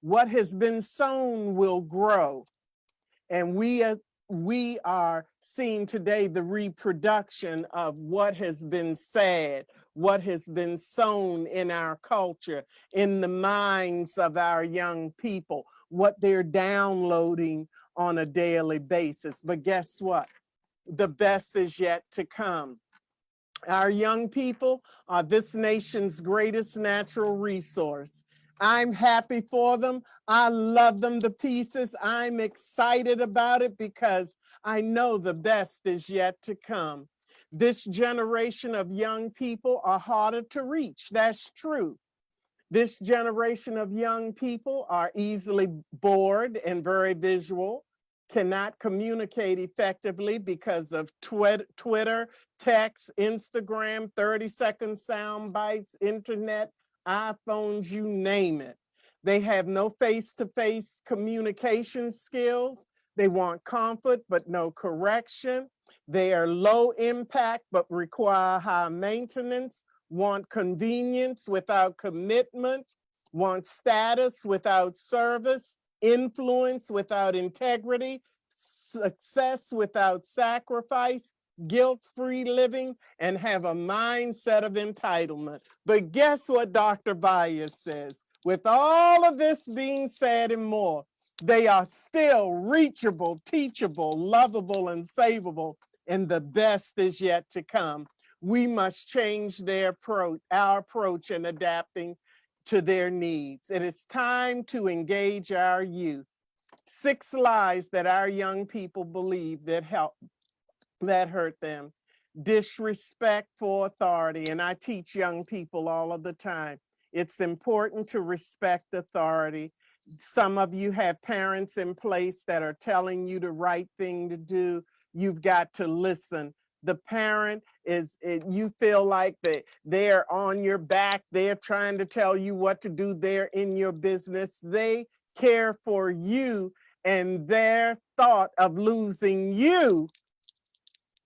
Speaker 3: What has been sown will grow. And we are seeing today the reproduction of what has been said, what has been sown in our culture, in the minds of our young people, what they're downloading on a daily basis. But guess what? The best is yet to come. Our young people are this nation's greatest natural resource. I'm happy for them. I love them to pieces. I'm excited about it because I know the best is yet to come. This generation of young people are harder to reach. That's true. This generation of young people are easily bored and very visual, cannot communicate effectively because of Twitter, text, Instagram, 30-second sound bites, internet, iPhones, you name it. They have no face-to-face communication skills. They want comfort, but no correction. They are low impact, but require high maintenance, want convenience without commitment, want status without service, influence without integrity, success without sacrifice, guilt-free living, and have a mindset of entitlement. But guess what Dr. Bias says? With all of this being said and more, they are still reachable, teachable, lovable, and savable, and the best is yet to come. We must change our approach in adapting to their needs. It is time to engage our youth. 6 lies that our young people believe that hurt them. Disrespect for authority, and I teach young people all of the time. It's important to respect authority. Some of you have parents in place that are telling you the right thing to do. You've got to listen. The parent you feel like they're on your back. They're trying to tell you what to do. They're in your business. They care for you, and their thought of losing you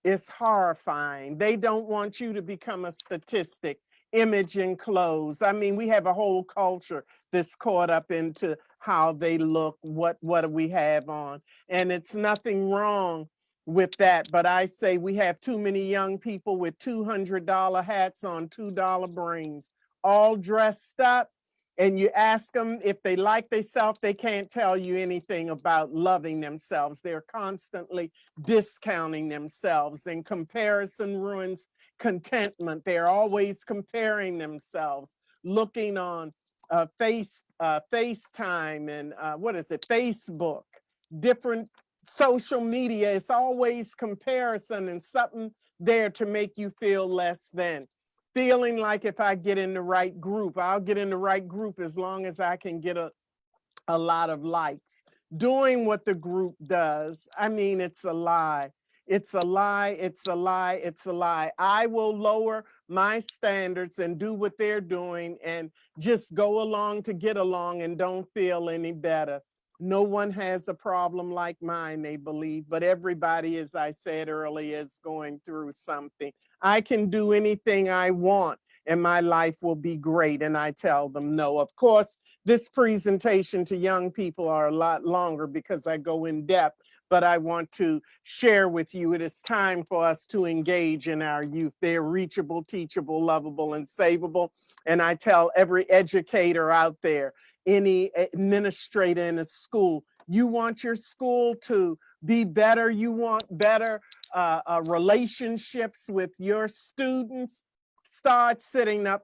Speaker 3: is horrifying. They don't want you to become a statistic, image and clothes. I mean, we have a whole culture that's caught up into how they look, what do we have on. And it's nothing wrong with that. But I say we have too many young people with $200 hats on $2 brains, all dressed up. And you ask them if they like themselves, they can't tell you anything about loving themselves. They're constantly discounting themselves, and comparison ruins contentment. They're always comparing themselves, looking on FaceTime and Facebook, different social media. It's always comparison and something there to make you feel less than. Feeling like if I get in the right group, I'll get in the right group as long as I can get a lot of likes. Doing what the group does. I mean, it's a lie. It's a lie. It's a lie. It's a lie. I will lower my standards and do what they're doing and just go along to get along and don't feel any better. No one has a problem like mine, they believe, but everybody, as I said earlier, is going through something. I can do anything I want and my life will be great. And I tell them no. Of course, this presentation to young people are a lot longer because I go in depth, but I want to share with you, it is time for us to engage in our youth. They're reachable, teachable, lovable, and savable. And I tell every educator out there, any administrator in a school, you want your school to be better, you want better relationships with your students, start setting up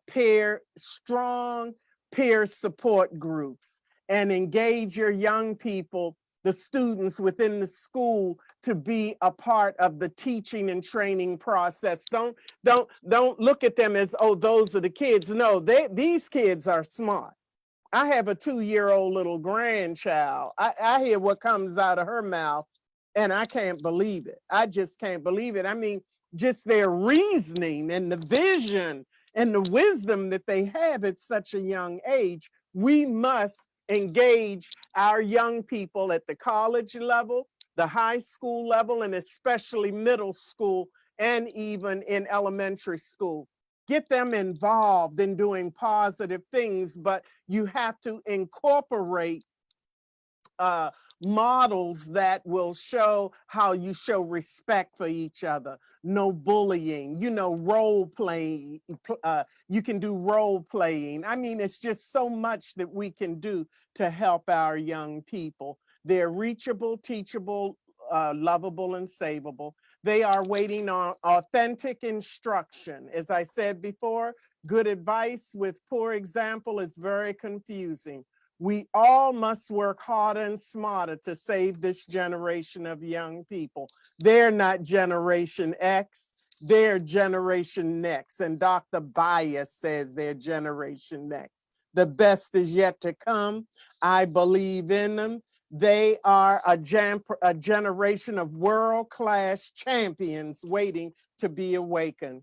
Speaker 3: strong peer support groups and engage your young people, the students within the school, to be a part of the teaching and training process. Don't look at them as, oh, those are the kids. No, these kids are smart. I have a 2-year-old little grandchild. I hear what comes out of her mouth and I can't believe it. I just can't believe it. I mean, just their reasoning and the vision and the wisdom that they have at such a young age. We must engage our young people at the college level, the high school level, and especially middle school and even in elementary school. Get them involved in doing positive things, but you have to incorporate models that will show how you show respect for each other. No bullying, role playing. You can do role playing. I mean, it's just so much that we can do to help our young people. They're reachable, teachable, lovable, and savable. They are waiting on authentic instruction. As I said before, good advice with poor example is very confusing. We all must work harder and smarter to save this generation of young people. They're not Generation X, they're Generation Next. And Dr. Bias says they're Generation Next. The best is yet to come. I believe in them. They are a generation of world-class champions waiting to be awakened.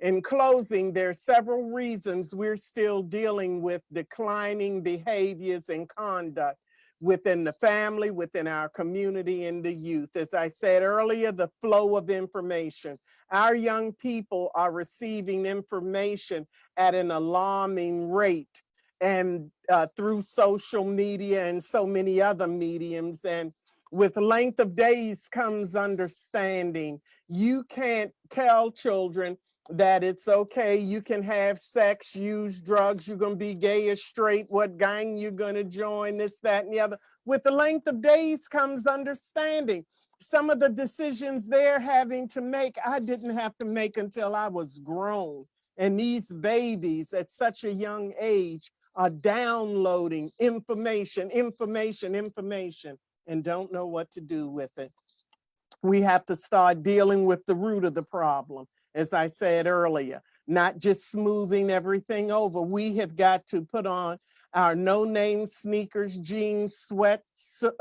Speaker 3: In closing, there are several reasons we're still dealing with declining behaviors and conduct within the family, within our community, and the youth. As I said earlier, the flow of information. Our young people are receiving information at an alarming rate, and through social media and so many other mediums. And with length of days comes understanding. You can't tell children that it's okay, you can have sex, use drugs, you're going to be gay or straight, what gang you're going to join, this, that, and the other. With the length of days comes understanding. Some of the decisions they're having to make, I didn't have to make until I was grown. And these babies at such a young age are downloading information, and don't know what to do with it. We have to start dealing with the root of the problem. As I said earlier, not just smoothing everything over. We have got to put on our no-name sneakers, jeans, sweatshirts,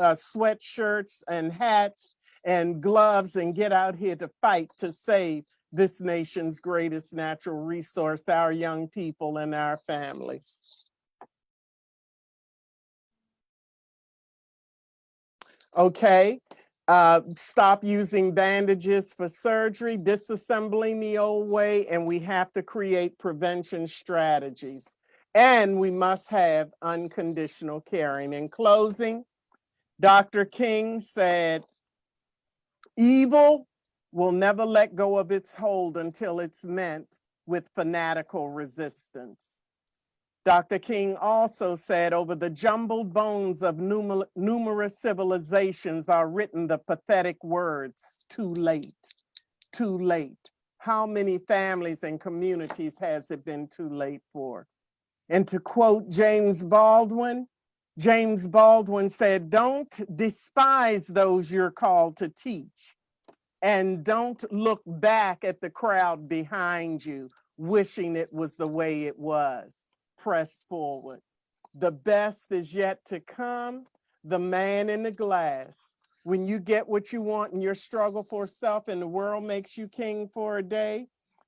Speaker 3: and hats and gloves and get out here to fight to save this nation's greatest natural resource, our young people and our families. Okay. Stop using bandages for surgery, disassembling the old way, and we have to create prevention strategies. And we must have unconditional caring. In closing, Dr. King said, evil will never let go of its hold until it's met with fanatical resistance. Dr. King also said, over the jumbled bones of numerous civilizations are written the pathetic words, too late, too late. How many families and communities has it been too late for? And to quote James Baldwin said, don't despise those you're called to teach. And don't look back at the crowd behind you, wishing it was the way it was. Press forward. The best is yet to come. The man in the glass. When you get what you want in your struggle for self and the world makes you king for a day,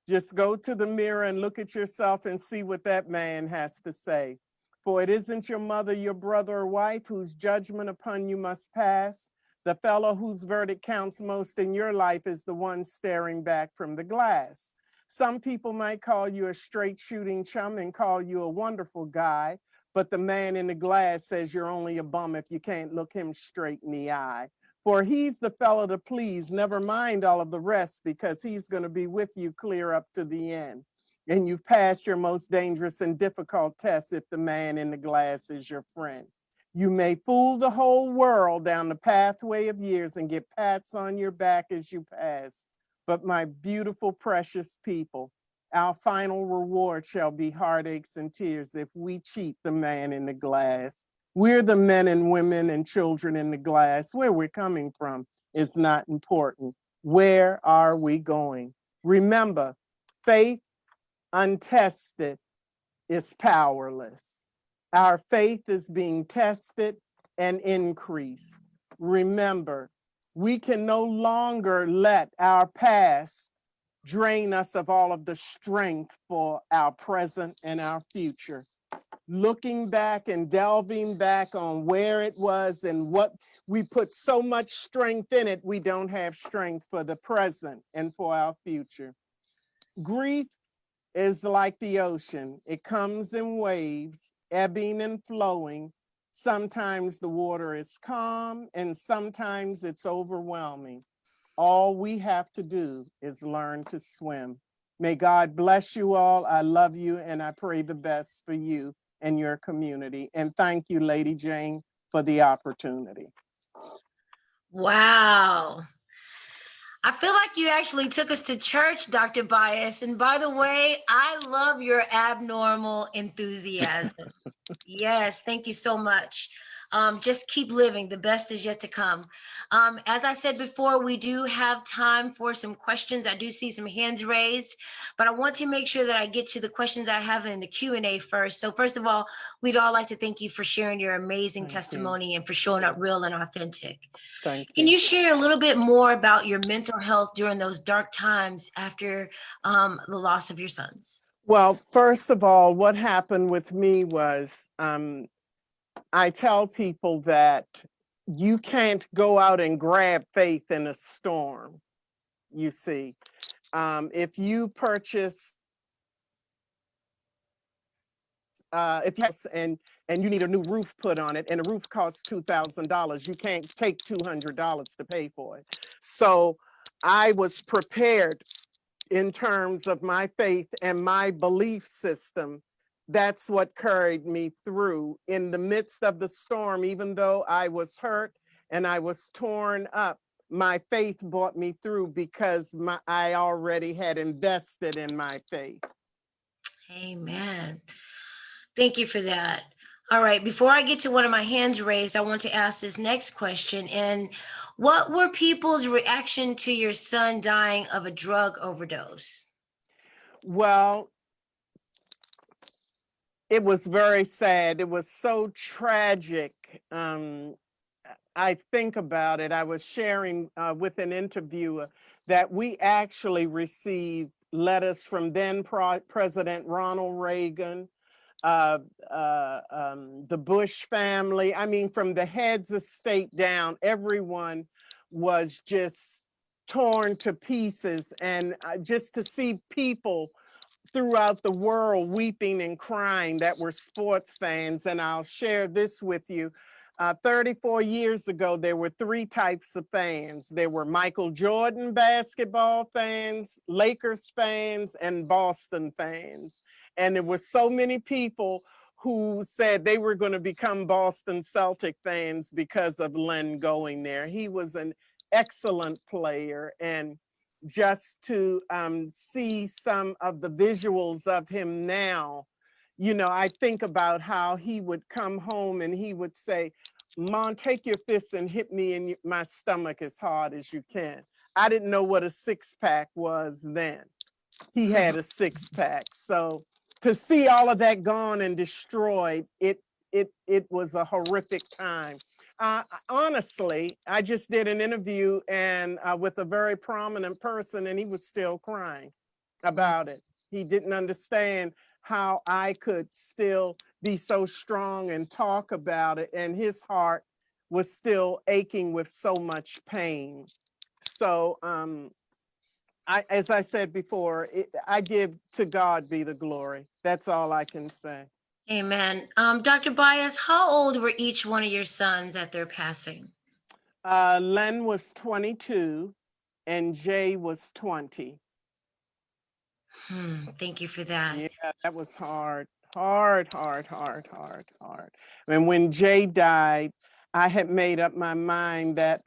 Speaker 3: just go to the mirror and look at yourself and see what that man has to say. For it isn't your mother, your brother, or wife whose judgment upon you must pass. The fellow whose verdict counts most in your life is the one staring back from the glass. Some people might call you a straight shooting chum and call you a wonderful guy, but the man in the glass says you're only a bum if you can't look him straight in the eye. For he's the fellow to please, never mind all of the rest, because he's going to be with you clear up to the end. And you've passed your most dangerous and difficult test if the man in the glass is your friend. You may fool the whole world down the pathway of years and get pats on your back as you pass. But my beautiful, precious people, our final reward shall be heartaches and tears if we cheat the man in the glass. We're the men and women and children in the glass. Where we're coming from is not important. Where are we going? Remember, faith untested is powerless. Our faith is being tested and increased. Remember, we can no longer let our past drain us of all of the strength for our present and our future. Looking back and delving back on where it was and what we put so much strength in it, we don't have strength for the present and for our future. Grief is like the ocean. It comes in waves, ebbing and flowing. Sometimes the water is calm and sometimes it's overwhelming. All we have to do is learn to swim. May God bless you all. I love you and I pray the best for you and your community. And thank you, Lady Jane, for the opportunity.
Speaker 1: Wow. I feel like you actually took us to church, Dr. Bias. And by the way, I love your abnormal enthusiasm. Yes, thank you so much. Just keep living. The best is yet to come. As I said before, we do have time for some questions. I do see some hands raised, but I want to make sure that I get to the questions I have in the Q&A first. So first of all, we'd all like to thank you for sharing your amazing testimony and for showing up real and authentic.
Speaker 3: Thank
Speaker 1: Can
Speaker 3: you.
Speaker 1: you share a little bit more about your mental health during those dark times after the loss of your sons?
Speaker 3: Well, first of all, what happened with me was I tell people that you can't go out and grab faith in a storm, you see. If you purchase, and you need a new roof put on it and the roof costs $2,000, you can't take $200 to pay for it. So I was prepared in terms of my faith and my belief system. That's what carried me through in the midst of the storm. Even though I was hurt and I was torn up, my faith brought me through because I already had invested in my faith.
Speaker 1: Amen. Thank you for that. All right, before I get to one of my hands raised, I want to ask this next question. And what were people's reaction to your son dying of a drug overdose?
Speaker 3: Well, it was very sad. It was so tragic. I think about it. I was sharing with an interviewer that we actually received letters from then President Ronald Reagan, the Bush family. I mean, from the heads of state down, everyone was just torn to pieces. And just to see people throughout the world weeping and crying that were sports fans. And I'll share this with you. 34 years ago, there were three types of fans. There were Michael Jordan basketball fans, Lakers fans, and Boston fans. And there were so many people who said they were going to become Boston Celtic fans because of Len going there. He was an excellent player, and just to see some of the visuals of him now, you know, I think about how he would come home and he would say, "Mom, take your fists and hit me in my stomach as hard as you can." I didn't know what a six-pack was then. He had a six-pack. So to see all of that gone and destroyed, it was a horrific time. Honestly, I just did an interview and with a very prominent person, and he was still crying about it. He didn't understand how I could still be so strong and talk about it, and his heart was still aching with so much pain. So as I said before, I give to God be the glory. That's all I can say.
Speaker 1: Amen. Dr. Bias, how old were each one of your sons at their passing?
Speaker 3: Len was 22 and Jay was 20.
Speaker 1: Thank you for that.
Speaker 3: Yeah, that was hard. Hard. And when Jay died, I had made up my mind that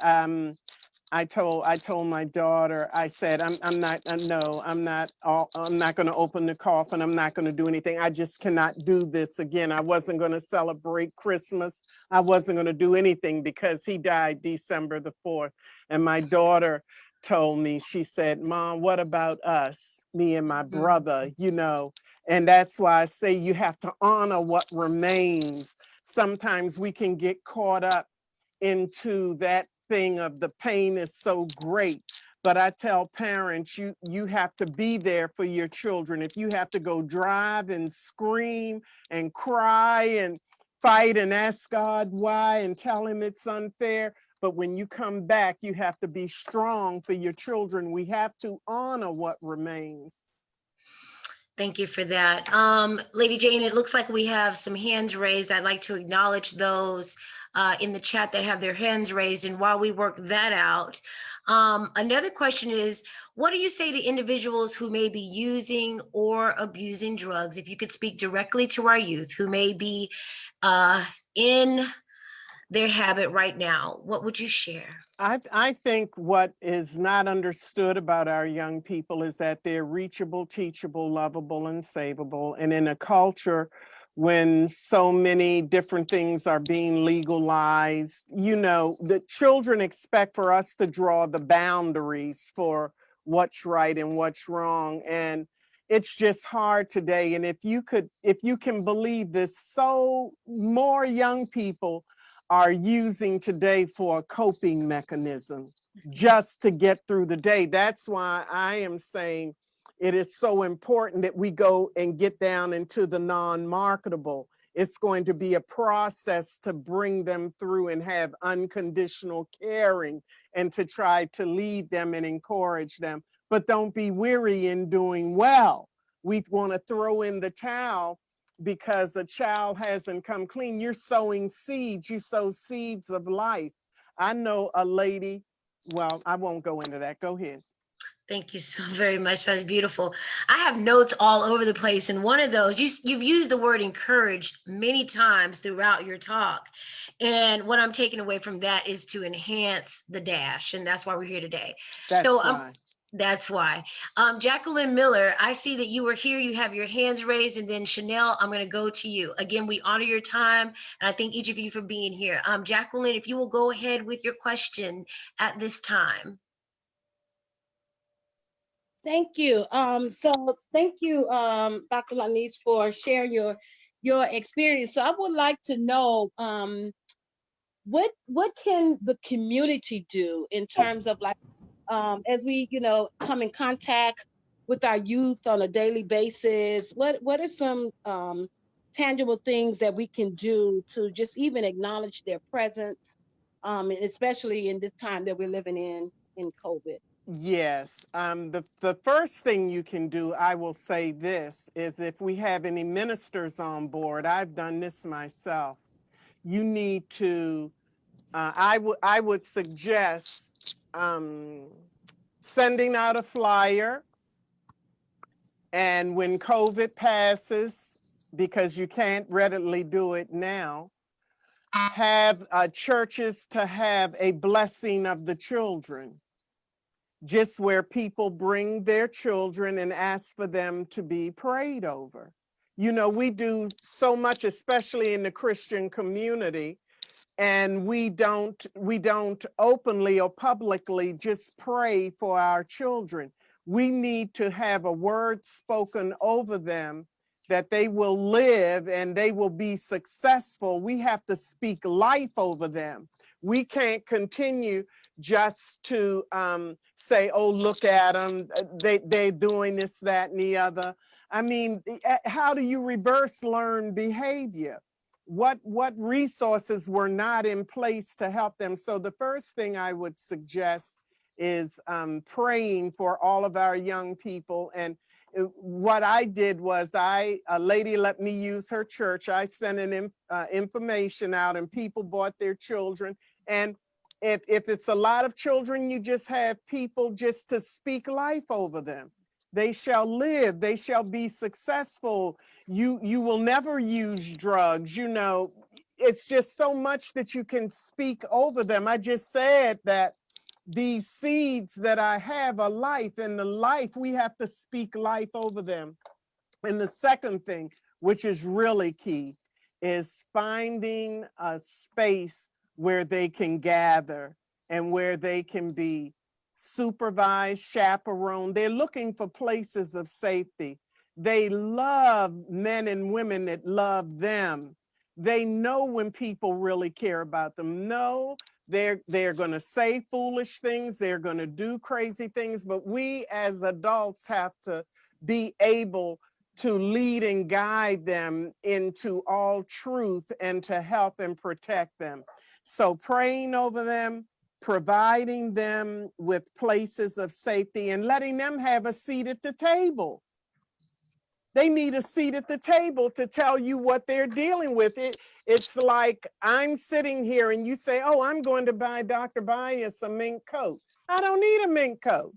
Speaker 3: I told my daughter, I said, I'm not going to open the coffin. I'm not going to do anything. I just cannot do this again. I wasn't going to celebrate Christmas. I wasn't going to do anything because he died December the 4th. And my daughter told me, she said, Mom, what about us, me and my brother, you know? And that's why I say you have to honor what remains. Sometimes we can get caught up into that thing of the pain is so great. But I tell parents, you have to be there for your children. If you have to go drive and scream and cry and fight and ask God why and tell him it's unfair, but when you come back, you have to be strong for your children. We have to honor what remains.
Speaker 1: Thank you for that. Lady Jane, it looks like we have some hands raised. I'd like to acknowledge those in the chat that have their hands raised. And while we work that out, another question is, what do you say to individuals who may be using or abusing drugs? If you could speak directly to our youth who may be in their habit right now, what would you share?
Speaker 3: I think what is not understood about our young people is that they're reachable, teachable, lovable, and savable. And in a culture when so many different things are being legalized, you know, the children expect for us to draw the boundaries for what's right and what's wrong. And it's just hard today. And if you can believe this, so more young people are using today for a coping mechanism just to get through the day. That's why I am saying it is so important that we go and get down into the non-marketable. It's going to be a process to bring them through and have unconditional caring and to try to lead them and encourage them. But don't be weary in doing well. We want to throw in the towel because a child hasn't come clean. You're sowing seeds. You sow seeds of life. I know a lady, well, I won't go into that. Go ahead.
Speaker 1: Thank you so very much. That's beautiful. I have notes all over the place. And one of those, you've used the word encourage many times throughout your talk. And what I'm taking away from that is to enhance the dash. And that's why we're here today. That's why. Jacqueline Miller, I see that you were here. You have your hands raised. And then Chanel, I'm going to go to you. Again, we honor your time. And I thank each of you for being here. Jacqueline, if you will go ahead with your question at this time.
Speaker 4: Thank you. So thank you, Dr. Lonise, for sharing your experience. So I would like to know what can the community do in terms of like as we come in contact with our youth on a daily basis. What are some tangible things that we can do to just even acknowledge their presence, and especially in this time that we're living in COVID?
Speaker 3: Yes. The first thing you can do, I will say this, is if we have any ministers on board, I've done this myself. You need to, I would suggest sending out a flyer. And when COVID passes, because you can't readily do it now, have churches to have a blessing of the children, just where people bring their children and ask for them to be prayed over. You know, we do so much, especially in the Christian community. and we don't openly or publicly just pray for our children. We need to have a word spoken over them that they will live and they will be successful. We have to speak life over them. We can't continue just to say, oh, look at them, they're doing this, that, and the other. I mean, how do you reverse learned behavior? What resources were not in place to help them? So the first thing I would suggest is praying for all of our young people. And what I did was a lady let me use her church. I sent an information out and people brought their children. And if it's a lot of children, you just have people just to speak life over them. They shall live, they shall be successful. You will never use drugs. You know, it's just so much that you can speak over them. I just said that these seeds that I have are life, and the life, we have to speak life over them. And the second thing, which is really key, is finding a space where they can gather and where they can be supervised, chaperoned. They're looking for places of safety. They love men and women that love them. They know when people really care about them. No, they're going to say foolish things. They're going to do crazy things. But we as adults have to be able to lead and guide them into all truth and to help and protect them. So praying over them, providing them with places of safety, and letting them have a seat at the table. They need a seat at the table to tell you what they're dealing with. It's like I'm sitting here and you say, oh, I'm going to buy Dr. Bias a mink coat. I don't need a mink coat.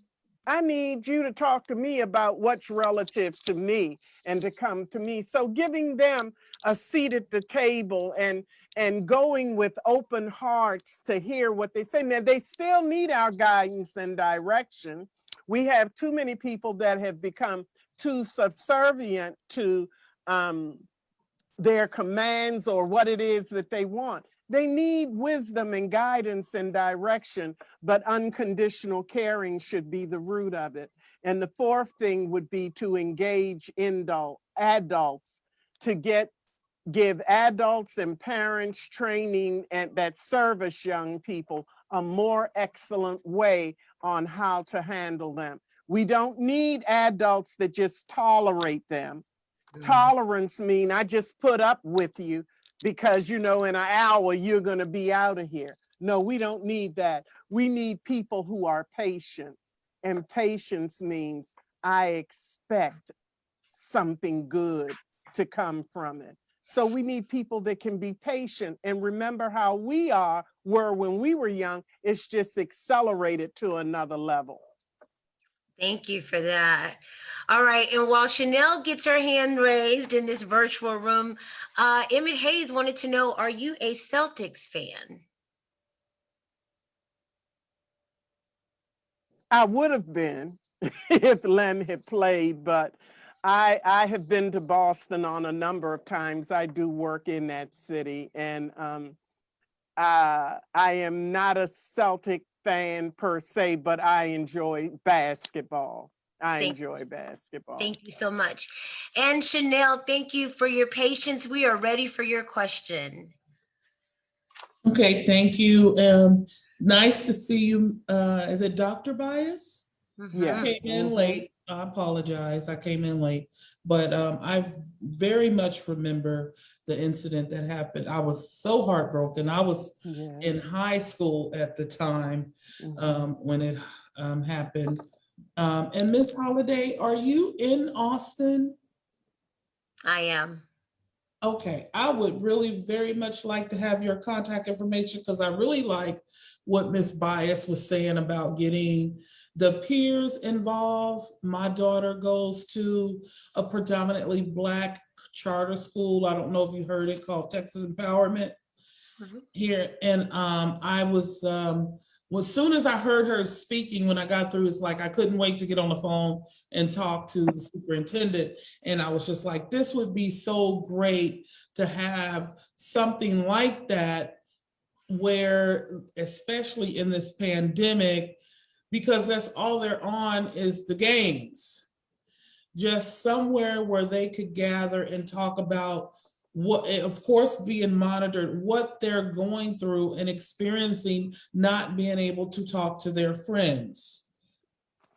Speaker 3: I need you to talk to me about what's relative to me and to come to me. So giving them a seat at the table and going with open hearts to hear what they say. Now, they still need our guidance and direction. We have too many people that have become too subservient to their commands or what it is that they want. They need wisdom and guidance and direction, but unconditional caring should be the root of it. And the fourth thing would be to engage adults, to give adults and parents training and that service young people a more excellent way on how to handle them. We don't need adults that just tolerate them. Tolerance means I just put up with you because, you know, in an hour you're going to be out of here. No, we don't need that. We need people who are patient. And patience means I expect something good to come from it. So we need people that can be patient and remember how we were when we were young. It's just accelerated to another level.
Speaker 1: Thank you for that. All right. And while Chanel gets her hand raised in this virtual room, Emmett Hayes wanted to know, are you a Celtics fan?
Speaker 3: I would have been if Len had played, but I have been to Boston on a number of times. I do work in that city, and I am not a Celtic fan per se, but I enjoy basketball.
Speaker 1: Thank
Speaker 3: basketball.
Speaker 1: you so much. And Chanel, thank you for your patience. We are ready for your question.
Speaker 5: Okay, thank you. Nice to see you. Is it Dr. Bias?
Speaker 3: Yes.
Speaker 5: I came in late. I apologize. I came in late, but I very much remember the incident that happened. I was so heartbroken. I was in high school at the time when it happened. And Ms. Holliday, are you in Austin?
Speaker 1: I am.
Speaker 5: Okay, I would really very much like to have your contact information because I really like what Ms. Bias was saying about getting the peers involved. My daughter goes to a predominantly Black charter school. I don't know if you heard it, called Texas Empowerment here. And I was, as soon as I heard her speaking, when I got through, it's like I couldn't wait to get on the phone and talk to the superintendent. And I was just like, this would be so great to have something like that where, especially in this pandemic, because that's all they're on is the games, just somewhere where they could gather and talk about what, of course, being monitored, what they're going through and experiencing, not being able to talk to their friends.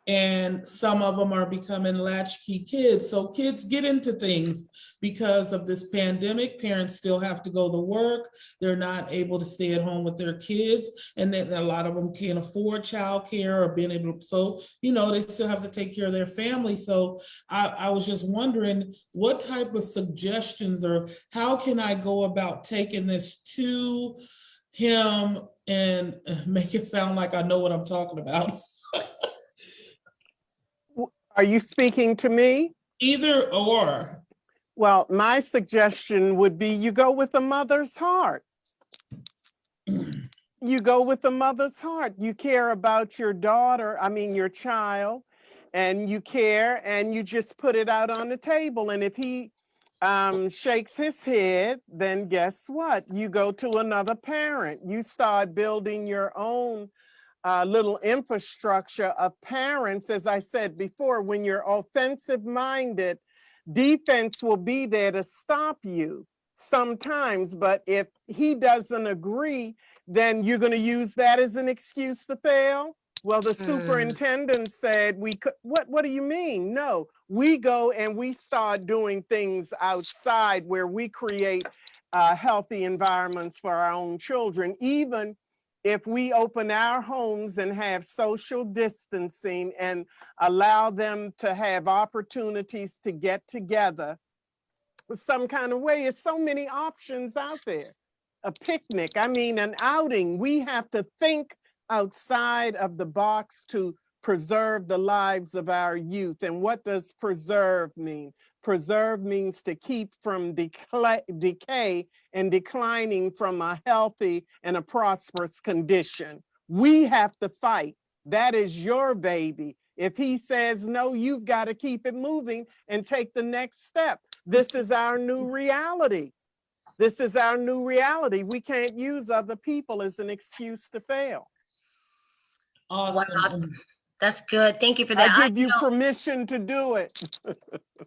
Speaker 5: And some of them are becoming latchkey kids. So kids get into things because of this pandemic. Parents still have to go to work. They're not able to stay at home with their kids. And then a lot of them can't afford childcare or being able to, so, you know, they still have to take care of their family. So I was just wondering what type of suggestions, or how can I go about taking this to him and make it sound like I know what I'm talking about.
Speaker 3: Are you speaking to me?
Speaker 5: Either or.
Speaker 3: Well, my suggestion would be you go with a mother's heart. You go with a mother's heart. You care about your daughter, I mean, your child, and you care, and you just put it out on the table. And if he shakes his head, then guess what? You go to another parent. You start building your own little infrastructure of parents. As I said before, when you're offensive minded, defense will be there to stop you sometimes. But if he doesn't agree, then you're going to use that as an excuse to fail. Well, the superintendent said we could. What do you mean? No, we go and we start doing things outside where we create healthy environments for our own children, even if we open our homes and have social distancing and allow them to have opportunities to get together some kind of way. It's so many options out there. A picnic, I mean, an outing. We have to think outside of the box to preserve the lives of our youth. And what does preserve mean? Preserve means to keep from decay and declining from a healthy and a prosperous condition. We have to fight. That is your baby. If he says no, you've got to keep it moving and take the next step. This is our new reality. This is our new reality. We can't use other people as an excuse to fail.
Speaker 5: Awesome.
Speaker 1: Wow, that's good. Thank you for
Speaker 3: I
Speaker 1: that.
Speaker 3: give you permission to do it.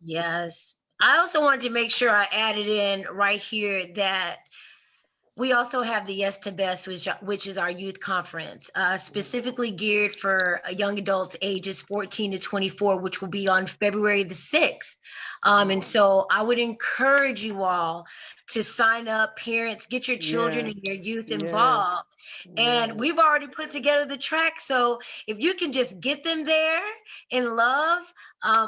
Speaker 1: Yes. I also wanted to make sure I added in right here that we also have the Yes to Best, which is our youth conference, specifically geared for young adults ages 14 to 24, which will be on February the 6th. And so I would encourage you all to sign up, parents, get your children and your youth involved. And we've already put together the track. So if you can just get them there in love,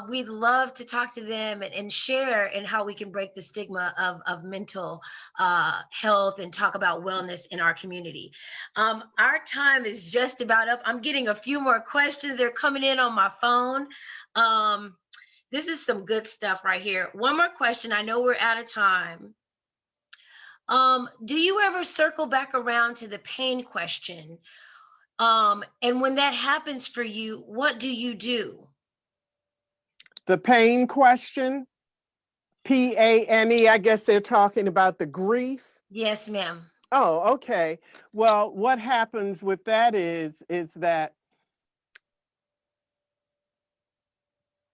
Speaker 1: we'd love to talk to them and share and how we can break the stigma of mental health and talk about wellness in our community. Our time is just about up. I'm getting a few more questions. They're coming in on my phone. This is some good stuff right here. One more question. I know we're out of time. Do you ever circle back around to the pain question? And when that happens for you, what do you do?
Speaker 3: The pain question, PANE, I guess they're talking about the grief.
Speaker 1: Yes, ma'am.
Speaker 3: Oh, okay. Well, what happens with that is that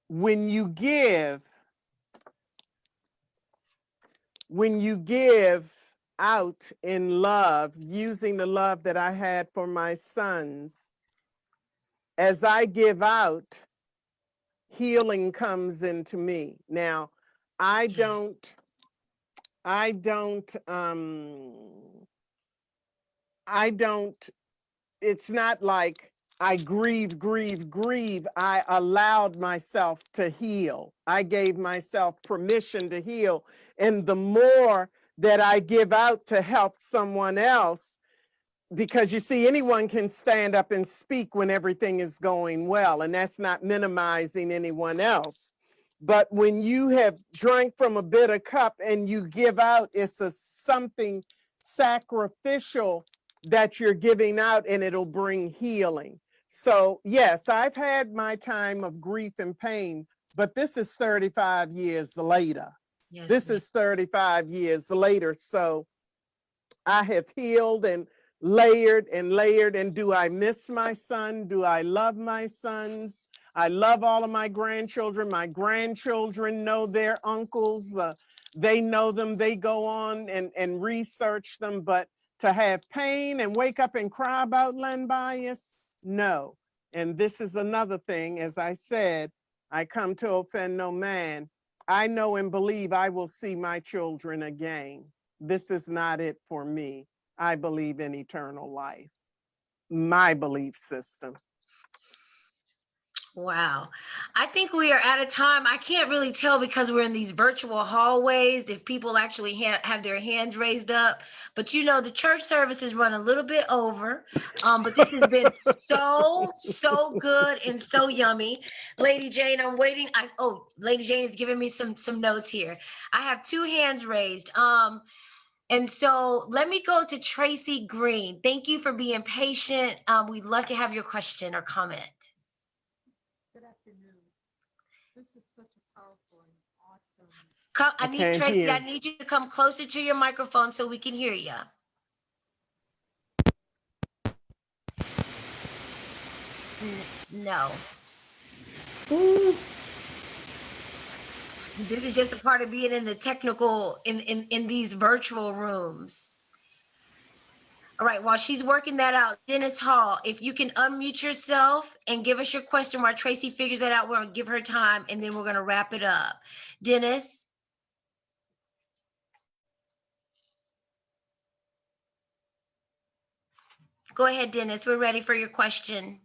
Speaker 3: when you give out in love, using the love that I had for my sons, as I give out, healing comes into me. Now, it's not like I grieve. I allowed myself to heal. I gave myself permission to heal. And the more that I give out to help someone else, because you see, anyone can stand up and speak when everything is going well, and that's not minimizing anyone else. But when you have drank from a bitter cup and you give out, it's something sacrificial that you're giving out, and it'll bring healing. So yes, I've had my time of grief and pain, but this is 35 years later.
Speaker 1: Yes,
Speaker 3: This is 35 years later. So I have healed, and layered and layered. And do I miss my son? Do I love my sons? I love all of my grandchildren. My grandchildren know their uncles. They know them. They go on and research them. But to have pain and wake up and cry about Len Bias, no. And this is another thing, as I said, I come to offend no man. I know and believe I will see my children again. This is not it for me. I believe in eternal life. My belief system.
Speaker 1: Wow. I think we are out of time. I can't really tell because we're in these virtual hallways if people actually have their hands raised up. But you know, the church services run a little bit over. But this has been so good and so yummy. Lady Jane, I'm waiting. Lady Jane is giving me some notes here. I have 2 hands raised. And so let me go to Tracy Green. Thank you for being patient. We'd love to have your question or comment.
Speaker 4: Good afternoon. This is such a powerful and awesome.
Speaker 1: I need Tracy, I need you to come closer to your microphone so we can hear you. No. This is just a part of being in the technical, in these virtual rooms. All right, while she's working that out, Dennis Hall, if you can unmute yourself and give us your question while Tracy figures that out, we're gonna give her time and then we're gonna wrap it up. Dennis? Go ahead, Dennis, we're ready for your question.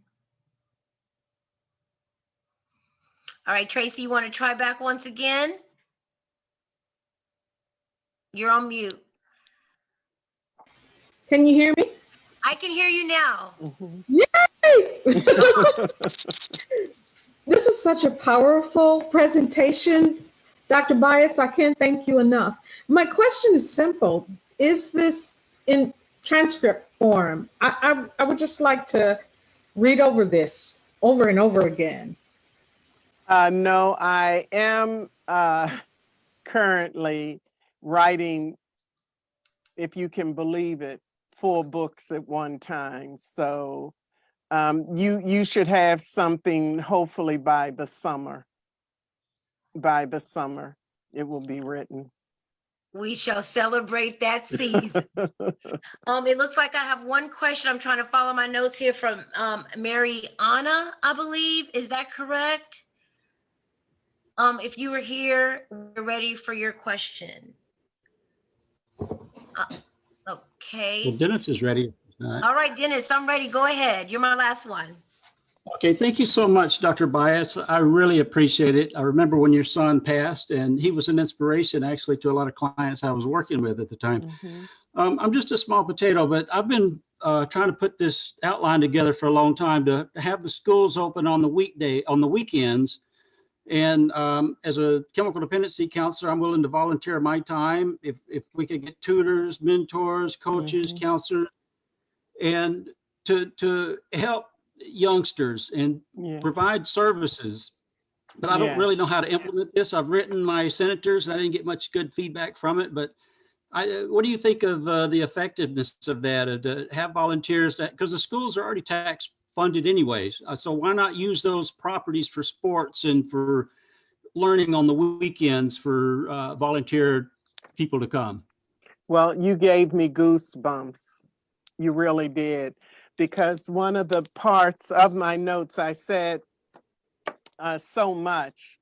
Speaker 1: All right, Tracy, you wanna try back once again? You're on mute.
Speaker 6: Can you hear me?
Speaker 1: I can hear you now.
Speaker 6: Yay! This was such a powerful presentation. Dr. Bias, I can't thank you enough. My question is simple. Is this in transcript form? I would just like to read over this over and over again.
Speaker 3: No, I am currently writing, if you can believe it, 4 books at one time. So you should have something hopefully by the summer. By the summer, it will be written.
Speaker 1: We shall celebrate that season. It looks like I have one question. I'm trying to follow my notes here from Mary Anna, I believe. Is that correct? If you were here, we're ready for your question. Okay.
Speaker 7: Well, Dennis is ready.
Speaker 1: All right, Dennis, I'm ready. Go ahead. You're my last one.
Speaker 7: Okay, thank you so much, Dr. Bias. I really appreciate it. I remember when your son passed, and he was an inspiration actually to a lot of clients I was working with at the time.
Speaker 3: Mm-hmm.
Speaker 7: I'm just a small potato, but I've been trying to put this outline together for a long time to have the schools open on the weekends. And as a chemical dependency counselor, I'm willing to volunteer my time if we could get tutors, mentors, coaches,
Speaker 3: Mm-hmm.
Speaker 7: counselors, and to help youngsters and
Speaker 3: Yes.
Speaker 7: provide services. But I don't really know how to implement this. I've written my senators and I didn't get much good feedback from it. But what do you think of the effectiveness of that, to have volunteers, because the schools are already tax funded anyways. So why not use those properties for sports and for learning on the weekends for volunteer people to come?
Speaker 3: Well, you gave me goosebumps. You really did. Because one of the parts of my notes, I said so much,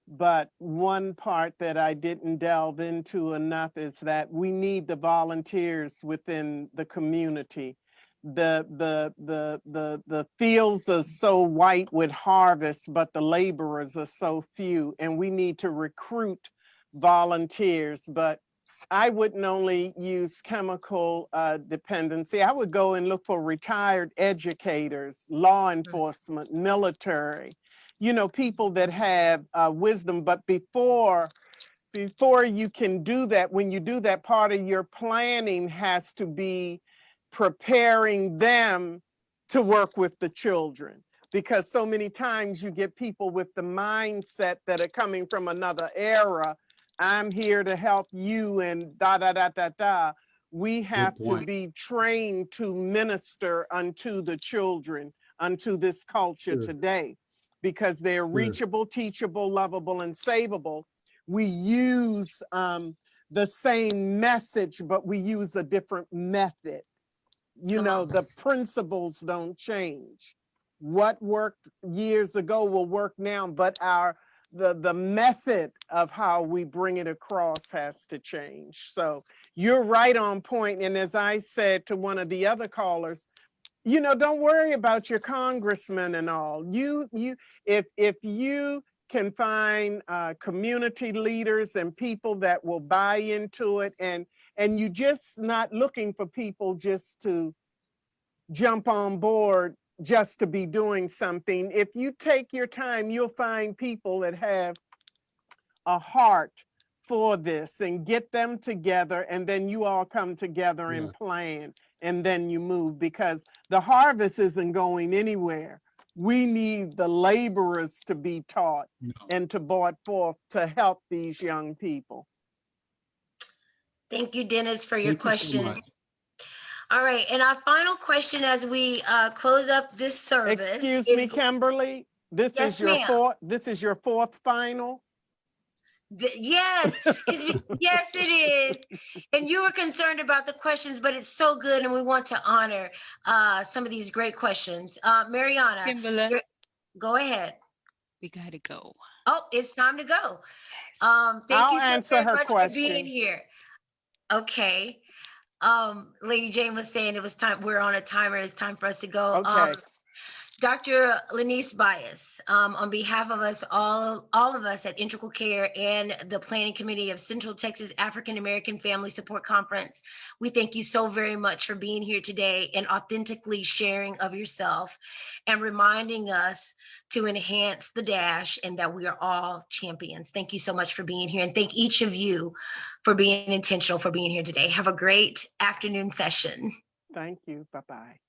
Speaker 3: but one part that I didn't delve into enough is that we need the volunteers within the community. The fields are so white with harvest, but the laborers are so few, and we need to recruit volunteers. But I wouldn't only use chemical dependency. I would go and look for retired educators, law enforcement, military, you know, people that have wisdom. But before you can do that, when you do that, part of your planning has to be preparing them to work with the children. Because so many times you get people with the mindset that are coming from another era. I'm here to help you and da, da, da, da, da. we have to be trained to minister unto the children, unto this culture today, because they're reachable, teachable, lovable, and savable. We use the same message, but we use a different method. You know, the principles don't change. What worked years ago will work now, but the method of how we bring it across has to change. So you're right on point. And as I said to one of the other callers, you know, don't worry about your congressman and all. If you can find community leaders and people that will buy into it, and you just not looking for people just to jump on board just to be doing something. If you take your time, you'll find people that have a heart for this, and get them together, and then you all come together and plan, and then you move, because the harvest isn't going anywhere. We need the laborers to be taught and to brought forth to help these young people.
Speaker 1: Thank you, Dennis, for your question. All right, and our final question as we close up this service.
Speaker 3: Excuse me, Kimberly. This is your fourth final.
Speaker 1: Yes, yes, it is. And you were concerned about the questions, but it's so good, and we want to honor some of these great questions. Mariana,
Speaker 8: Kimberly,
Speaker 1: go ahead.
Speaker 8: we gotta go.
Speaker 1: Oh, it's time to go. Thank you so very much for being here. Okay. Lady Jane was saying it was time. We're on a timer. It's time for us to go.
Speaker 3: Okay.
Speaker 1: Dr. Lonise Bias, on behalf of us, all of us at Integral Care and the Planning Committee of Central Texas African American Family Support Conference, we thank you so very much for being here today and authentically sharing of yourself and reminding us to enhance the dash and that we are all champions. Thank you so much for being here, and thank each of you for being intentional, for being here today. Have a great afternoon session.
Speaker 3: Thank you. Bye-bye.